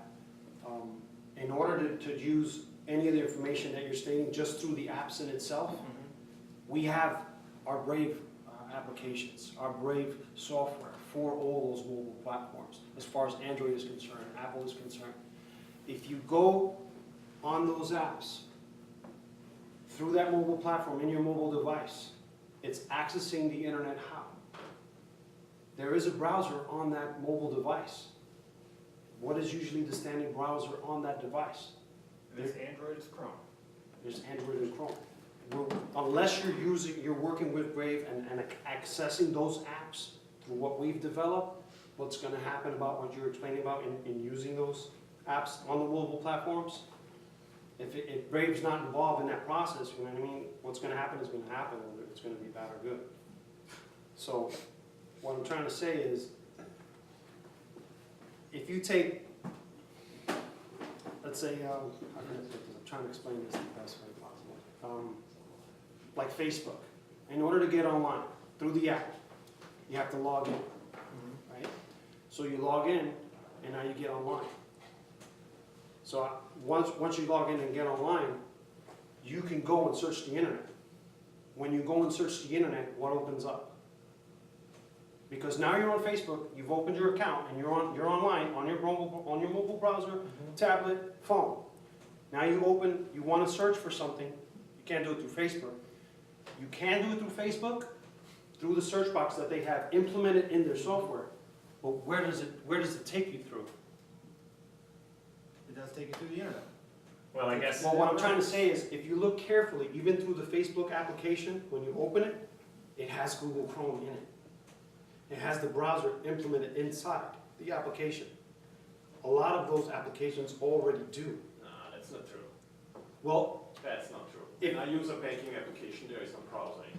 in order to use any of the information that you're stating just through the apps in itself, we have our Brave applications, our Brave software for all those mobile platforms, as far as Android is concerned, Apple is concerned. If you go on those apps, through that mobile platform, in your mobile device, it's accessing the internet how? There is a browser on that mobile device. What is usually the standing browser on that device?
There's Android, it's Chrome.
There's Android and Chrome. Unless you're working with Brave and accessing those apps through what we've developed, what's going to happen about what you're explaining about in using those apps on the mobile platforms, if Brave's not involved in that process, you know what I mean, what's going to happen is going to happen, whether it's going to be bad or good. So what I'm trying to say is, if you take, let's say, I'm trying to explain this the best way possible. Like Facebook, in order to get online through the app, you have to log in, right? So you log in, and now you get online. So once you log in and get online, you can go and search the internet. When you go and search the internet, what opens up? Because now you're on Facebook, you've opened your account, and you're online on your mobile browser, tablet, phone. Now you want to search for something. You can't do it through Facebook. You can do it through Facebook, through the search box that they have implemented in their software. But where does it take you through?
It does take you through the internet.
Well, I guess.
Well, what I'm trying to say is, if you look carefully, even through the Facebook application, when you open it, it has Google Chrome in it. It has the browser implemented inside the application. A lot of those applications already do.
No, that's not true.
Well,
That's not true.
If-
When I use a banking application, there is no browsing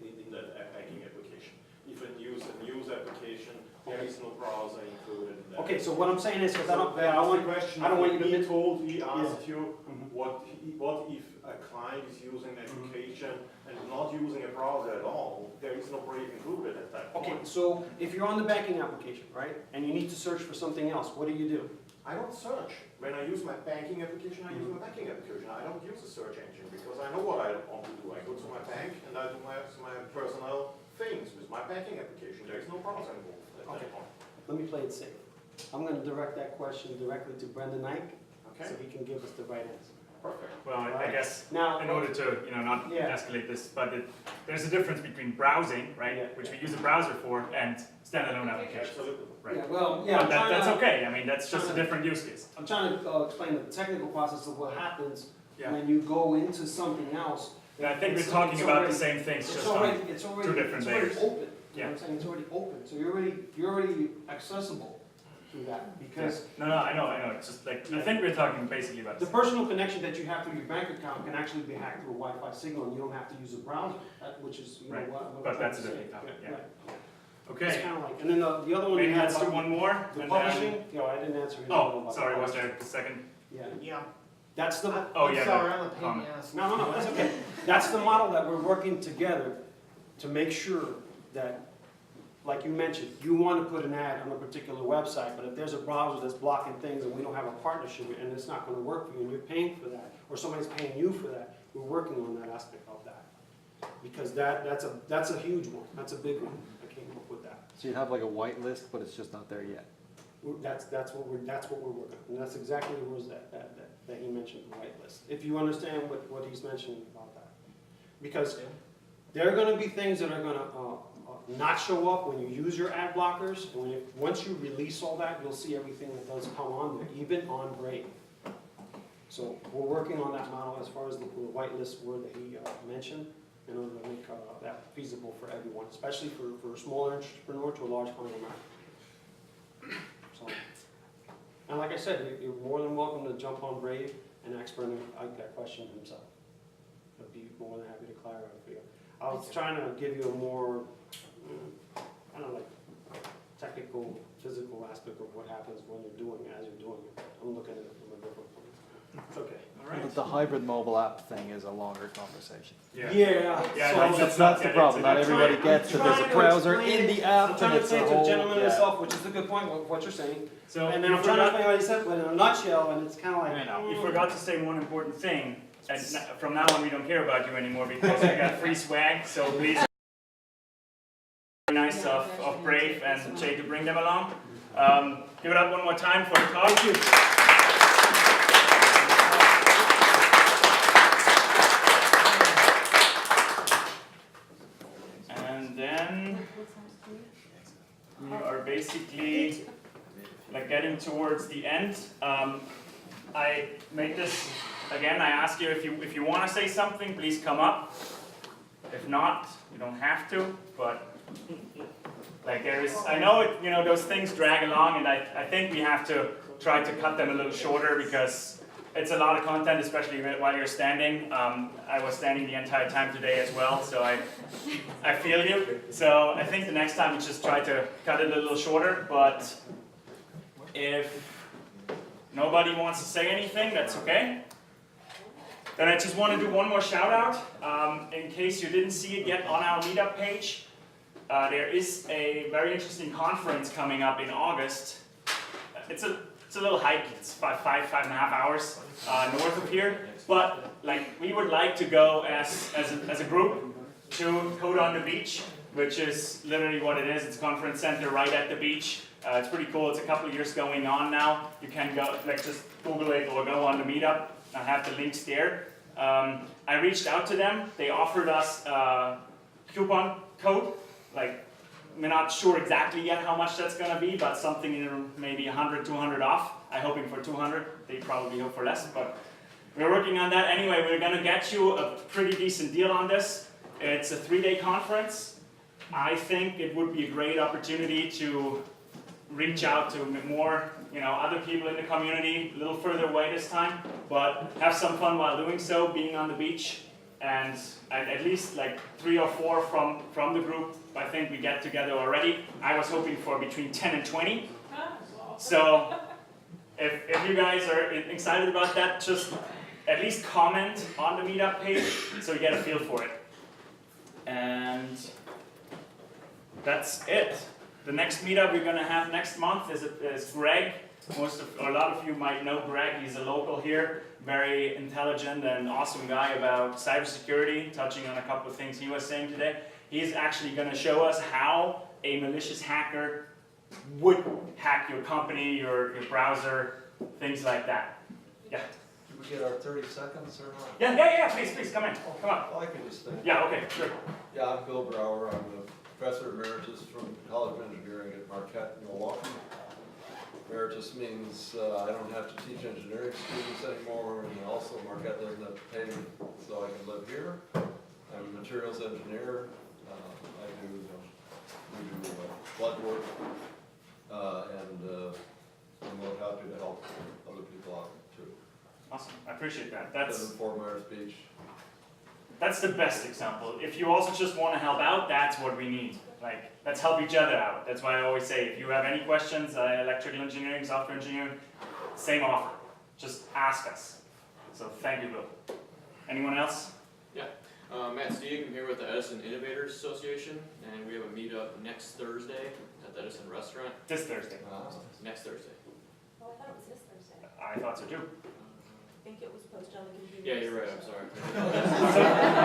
in that banking application. If I use a news application, there is no browser included in that.
okay, so what I'm saying is, because I don't want you to
He
miss.
told, he asked you,
Mhm.
what if a client is using an application and not using a browser at all, there is no Brave included at that point.
Okay, so if you're on the banking application, right, and you need to search for something else, what do?
I don't search. When I use my banking application, I use my banking application. I don't use a search engine because I know what I want to do. I go to my bank and I do my personal things with my banking application. There is no browser involved at
Okay.
that point.
Let me play it safe. I'm going to direct that question directly to Brendan Knight,
Okay?
so he can give us the right answer.
Perfect.
Well, I guess
Now,
in order to not
Yeah.
escalate this, but there's a difference between browsing, right,
Yeah.
which we use a browser for, and standalone applications.
Absolutely.
Right.
yeah, well,
But
I'm trying
that's
to-
okay. I mean, that's just a
trying to-
different use case.
I'm trying to explain the technical process of what happens
Yeah.
when you go into something else.
And I think we're
It's-
talking
it's
about
already-
the same things,
It's
just
already,
on
it's already,
two different
it's already
layers.
open. You know
Yeah.
what I'm saying? It's already open. So you're already accessible to that, because
No, I know. It's just like, I think we're talking basically about
the personal connection that you have through your bank account can actually be hacked through a Wi-Fi signal, and you don't have to use a browser, which is, you know,
Right.
what I'm
But
trying
that's
to
a
say.
different topic, yeah.
Right. It's
Okay,
kind of like, and then the other one you
maybe
had
let's do
about
one more.
the
and
publishing, you know, I didn't answer his one
Oh,
about
sorry,
the
was
publishing.
there the second?
Yeah,
Yeah.
that's the,
Oh,
I'm
yeah,
sorry,
the
I'm a pain in
comment.
the ass.
no, that's okay. That's the model that we're working together to make sure that, like you mentioned, you want to put an ad on a particular website, but if there's a browser that's blocking things and we don't have a partnership with, and it's not going to work for you, and you're paying for that, or somebody's paying you for that, we're working on that aspect of that. Because that's a huge one, that's a big one. I came up with that.
So you have like a white list, but it's just not there yet.
That's what we're working on, and that's exactly the words that he mentioned, the whitelist. If you understand what he's mentioning about that, because there are going to be things that are going to not show up when you use your ad blockers, and once you release all that, you'll see everything that does come on there, even on Brave. So we're working on that model as far as the whitelist word that he mentioned, in order to make that feasible for everyone, especially for a smaller entrepreneur to a large conglomerate. So, and like I said, you're more than welcome to jump on Brave and ask Brendan that question himself. I'd be more than happy to clarify for you. I was trying to give you a more, I don't know, like technical practical, physical aspect of what happens when you're doing it, as you're doing it. I'm looking at it from a different point. It's okay.
The hybrid mobile app thing is a longer conversation.
Yeah.
So
that's the problem. Not everybody gets that there's a browser in the app,
I'm trying
and
to
it's a
explain to
whole.
the gentleman
yeah.
himself, which is the good point, what you're saying.
So
And then
you
I'm trying to
forgot-
explain what he said, but in a nutshell, and it's kind of like,
You forgot to say one important thing. And from now on, we don't care about you anymore because you got free swag. So please, very nice of Brave and Jay to bring them along. Give it up one more time for the talk.
Thank you.
And then we are basically like getting towards the end. I made this again. I ask you if you want to say something, please come up. If not, you don't have to. But like there is, I know it. You know those things drag along, and I think we have to try to cut them a little shorter because it's a lot of content, especially while you're standing. I was standing the entire time today as well, so I feel you. So I think the next time we just try to cut it a little shorter, but if nobody wants to say anything, that's okay. Then I just want to do one more shout out. In case you didn't see it yet on our Meetup page, there is a very interesting conference coming up in August. It's a little hike. It's 5.5 hours north of here. But like we would like to go as a group to Code on the Beach, which is literally what it is. It's a conference center right at the beach. It's pretty cool. It's a couple of years going on now. You can go, like just Google it or go on the Meetup. I have the links there. I reached out to them. They offered us a coupon code. Like, we're not sure exactly yet how much that's going to be, but something in maybe 100, 200 off. I'm hoping for 200. They probably hope for less, but we're working on that. Anyway, we're going to get you a pretty decent deal on this. It's a 3-day conference. I think it would be a great opportunity to reach out to more, other people in the community, a little further away this time, but have some fun while doing so, being on the beach. And at least like 3 or 4 from the group, I think we get together already. I was hoping for between 10 and 20. So if you guys are excited about that, just at least comment on the Meetup page so you get a feel for it. And that's it. The next meetup we're going to have next month is Greg. A lot of you might know Greg. He's a local here, very intelligent and awesome guy about cybersecurity, touching on a couple of things he was saying today. He's actually going to show us how a malicious hacker would hack your company, your browser, things like that. Yeah.
Did we get our 30 seconds or not?
Yeah, please, come in. Come on.
Well, I can just think.
Yeah, okay, sure.
Yeah, I'm Bill Brower. I'm a professor emeritus from the College of Engineering at Marquette in Milwaukee. Emeritus means I don't have to teach engineering students anymore, and also Marquette doesn't have to pay me, so I can live here. I'm a materials engineer. We do blood work, and I'm more happy to help other people out too.
Awesome, I appreciate that.
That's in Fort Myers Beach.
That's the best example. If you also just want to help out, that's what we need. Like, let's help each other out. That's why I always say, if you have any questions, electrical engineering, software engineering, same offer. Just ask us. So thank you, Bill. Anyone else?
Yeah. Matt Stieg, I'm here with the Edison Innovators Association, and we have a meetup next Thursday at the Edison Restaurant.
This Thursday.
Next Thursday.
Oh, I thought it was this Thursday.
I thought so too.
I think it was posted on the computer.
Yeah, you're right, I'm sorry.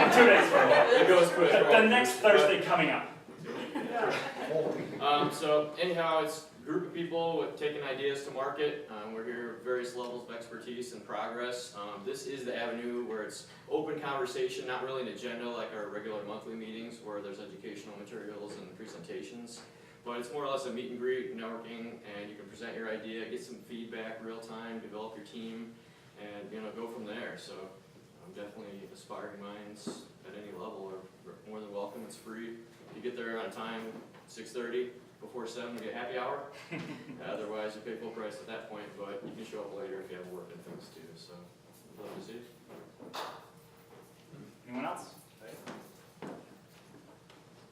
So, 2 days from now.
It goes quick.
The next Thursday coming up.
So anyhow, it's a group of people with taking ideas to market. We're here at various levels of expertise and progress. This is the avenue where it's open conversation, not really an agenda like our regular monthly meetings where there's educational materials and presentations. But it's more or less a meet and greet, networking, and you can present your idea, get some feedback real time, develop your team, and go from there. So definitely aspiring minds at any level are more than welcome. It's free. You get there on time, 6:30. Before 7, you get happy hour. Otherwise, you pay full price at that point, but you can show up later if you have work and things too. So, I'd love to see you.
Anyone else?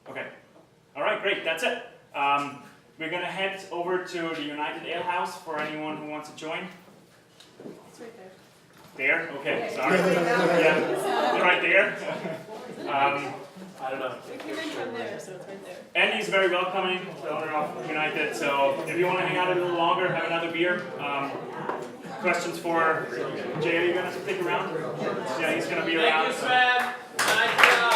Okay. All right, great. That's it. we're gonna head over to the United Ale House for anyone who wants to join.
It's right there.
There? Okay, sorry. Yeah, right there.
I don't know.
We came in from there, so it's right there.
Andy's very welcoming, the owner of United, so if you want to hang out a little longer, have another beer. Questions for Jay, are you going to stick around? Yeah, he's going to be around.
Thank you, Sven. Nice job.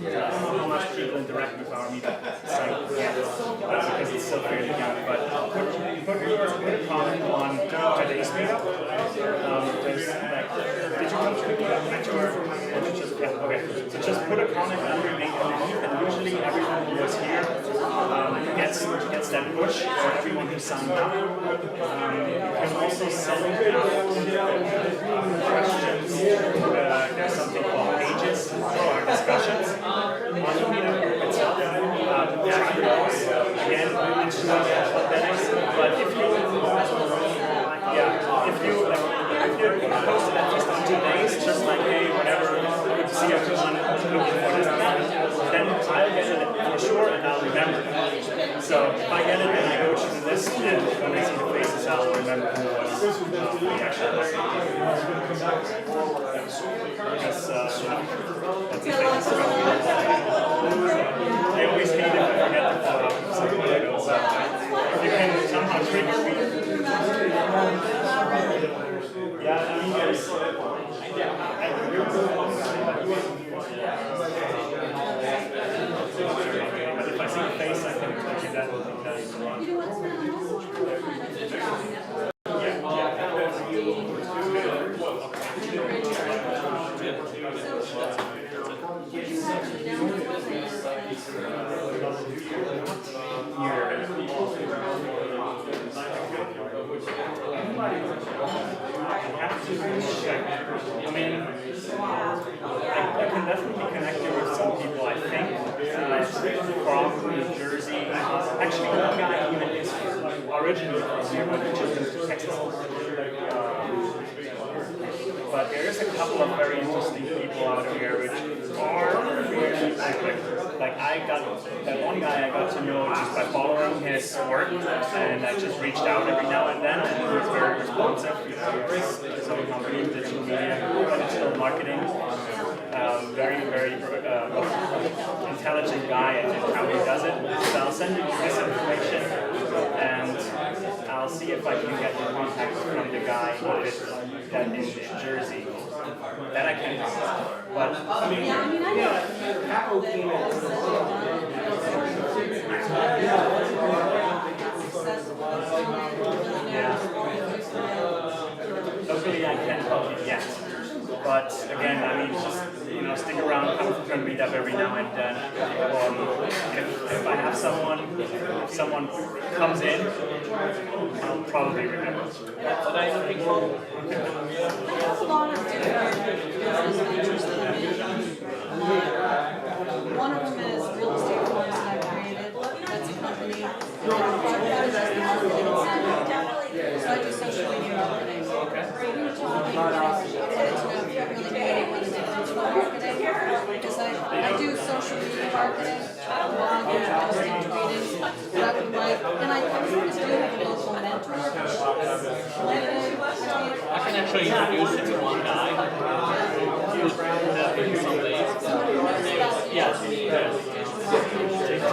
I don't know how much people interact with our Meetup site because it's still fairly young, but put a comment on today's Meetup. There's like, did you come to the Meetup? Okay, so just put a comment underneath, and usually everyone who was here gets that push for everyone who signed up. You can also send questions. There's something called pages or discussions on the Meetup group itself. Check those. Again, it's not what that is, but if you post it at least on 2 days, just like, hey, whatever, good to see everyone looking for this then I'll get it for sure and I'll remember it. So if I get it and I go through the list, and when I see the faces, I'll remember who was the actual person. Because, that's the thing. I always hate it when I forget to follow up with something like that. So if you can somehow trigger me. Yeah, I mean, guys. But if I see the face, I can do that.
You know what's been also trying to find a job.
I mean, I can definitely connect you with some people, I think, from New Jersey. Actually, one guy even is originally from here, but he just moved to Texas. But there is a couple of very interesting people out here which are really like I got that one guy I got to know just by following his work, and I just reached out every now and then, and he was very responsive. His own company, digital media, digital marketing. Very intelligent guy and how he does it. So I'll send you this information, and I'll see if I can get your contact from the guy that in Jersey. That I can do. But I mean, luckily I can't help you yet. But again, I mean, just stick around, come to Meetup every now and then. If I have if someone comes in, I'll probably remember.
I have a lot of different business ventures that I'm in. One of them is real estate forms that I've created. That's a company. That is just the marketing. So I do social media marketing. So we were talking about, I wanted to know if you really knew anyone in digital marketing. Because I do social media marketing, blogging, posting, tweeting. But I would like, and I want to do a local mentor.
I can actually introduce you to one guy. Yes. I can introduce you and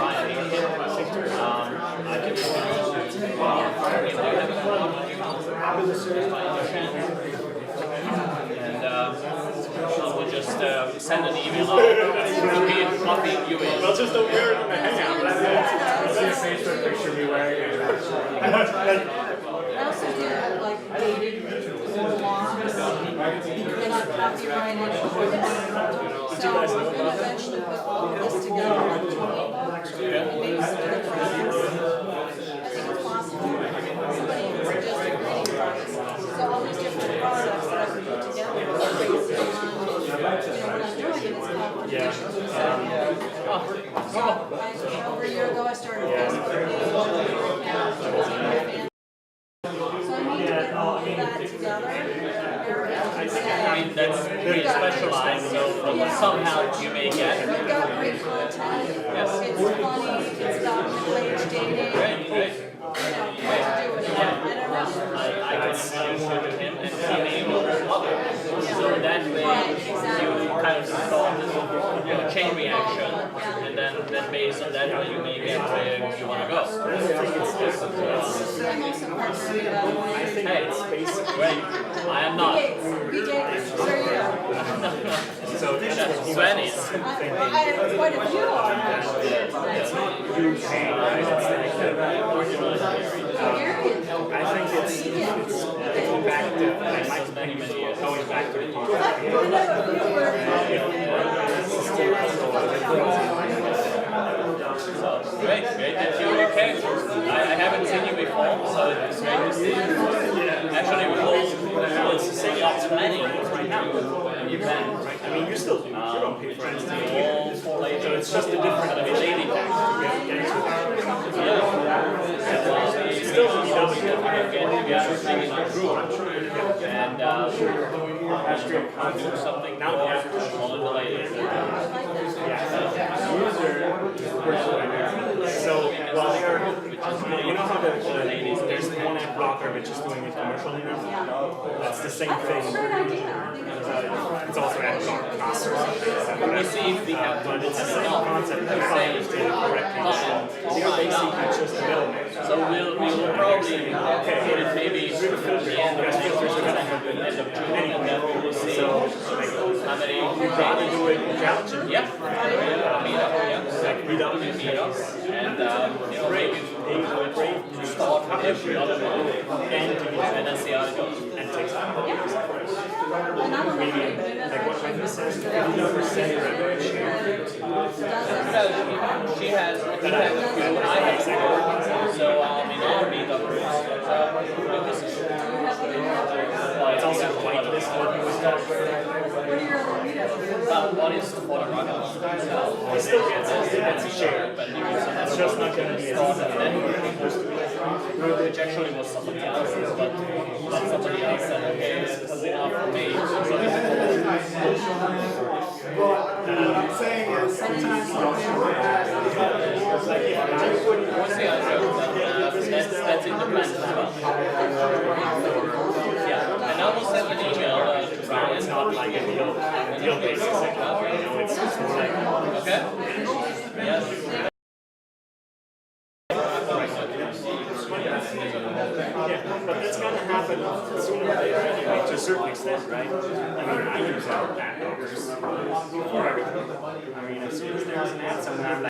I will just send an email out. Copy you in.
Well, just don't wear it in the hangout. That's a Facebook picture me wearing it.
I also do like dating blogs and I'm copyrighted. So I'm going to eventually put all of this together in 20 books and maybe some other products. I think it's possible. Somebody even suggested grading products. So all these different products that I can put together based on what I'm doing, and it's called. So over a year ago I started
some help you may get.
We've got great content, it's funny, it's document dating.
Great, great.
You know, what to do with it, I don't know.
I can introduce you to him and he may know others. So that way you kind of start this chain reaction, and then based on that way you may get where you want to go.
I'm also part of the
Hey, great. I am not.
We get, sure you are.
So Sven is.
I have quite a few on actually.
It's not huge pain, right? I think it's going back to, like Mike's many years, going back to the
Great, great that you're okay. I haven't seen you before, so it's great to see you. Actually, we'll set up planning right now. Event.
I mean, you don't pay for anything.
All for later.
So it's just a different lady
Still, we get together, sing in a group, and do something now. All in the ladies.
So while they're, you know how the ladies, there's one ad blocker which is doing a commercial now? That's the same thing. It's also ad blocker costs or something.
We see if we have
but it's the same concept if I understand it correctly. They're basically just the middleman.
So we'll probably put it maybe at the end of next year, end of June, and then we'll see how many
You probably do it in couch.
Yep. Meetup, yeah. Meetup. And maybe start with every other one and then see how it goes. And take some.
Maybe, like what Michael says, 50% revenue.
She has a few, I have a few. So in our meetup groups,
It's also quite this working with
one is for the rocket launcher.
It still gets a share, but it's just not going to be as easy.
Which actually was somebody else's, but somebody else said, okay, this is enough for me.
What I'm saying is sometimes
that's in the plan as well. Yeah, and I will send an email to Brian.
It's not like a deal basis. It's just like,
okay? Yes.
Yeah, but that's going to happen sooner or later anyway, to a certain extent, right? I mean, I use ad blockers for everything. I mean, as soon as there's an ad, someone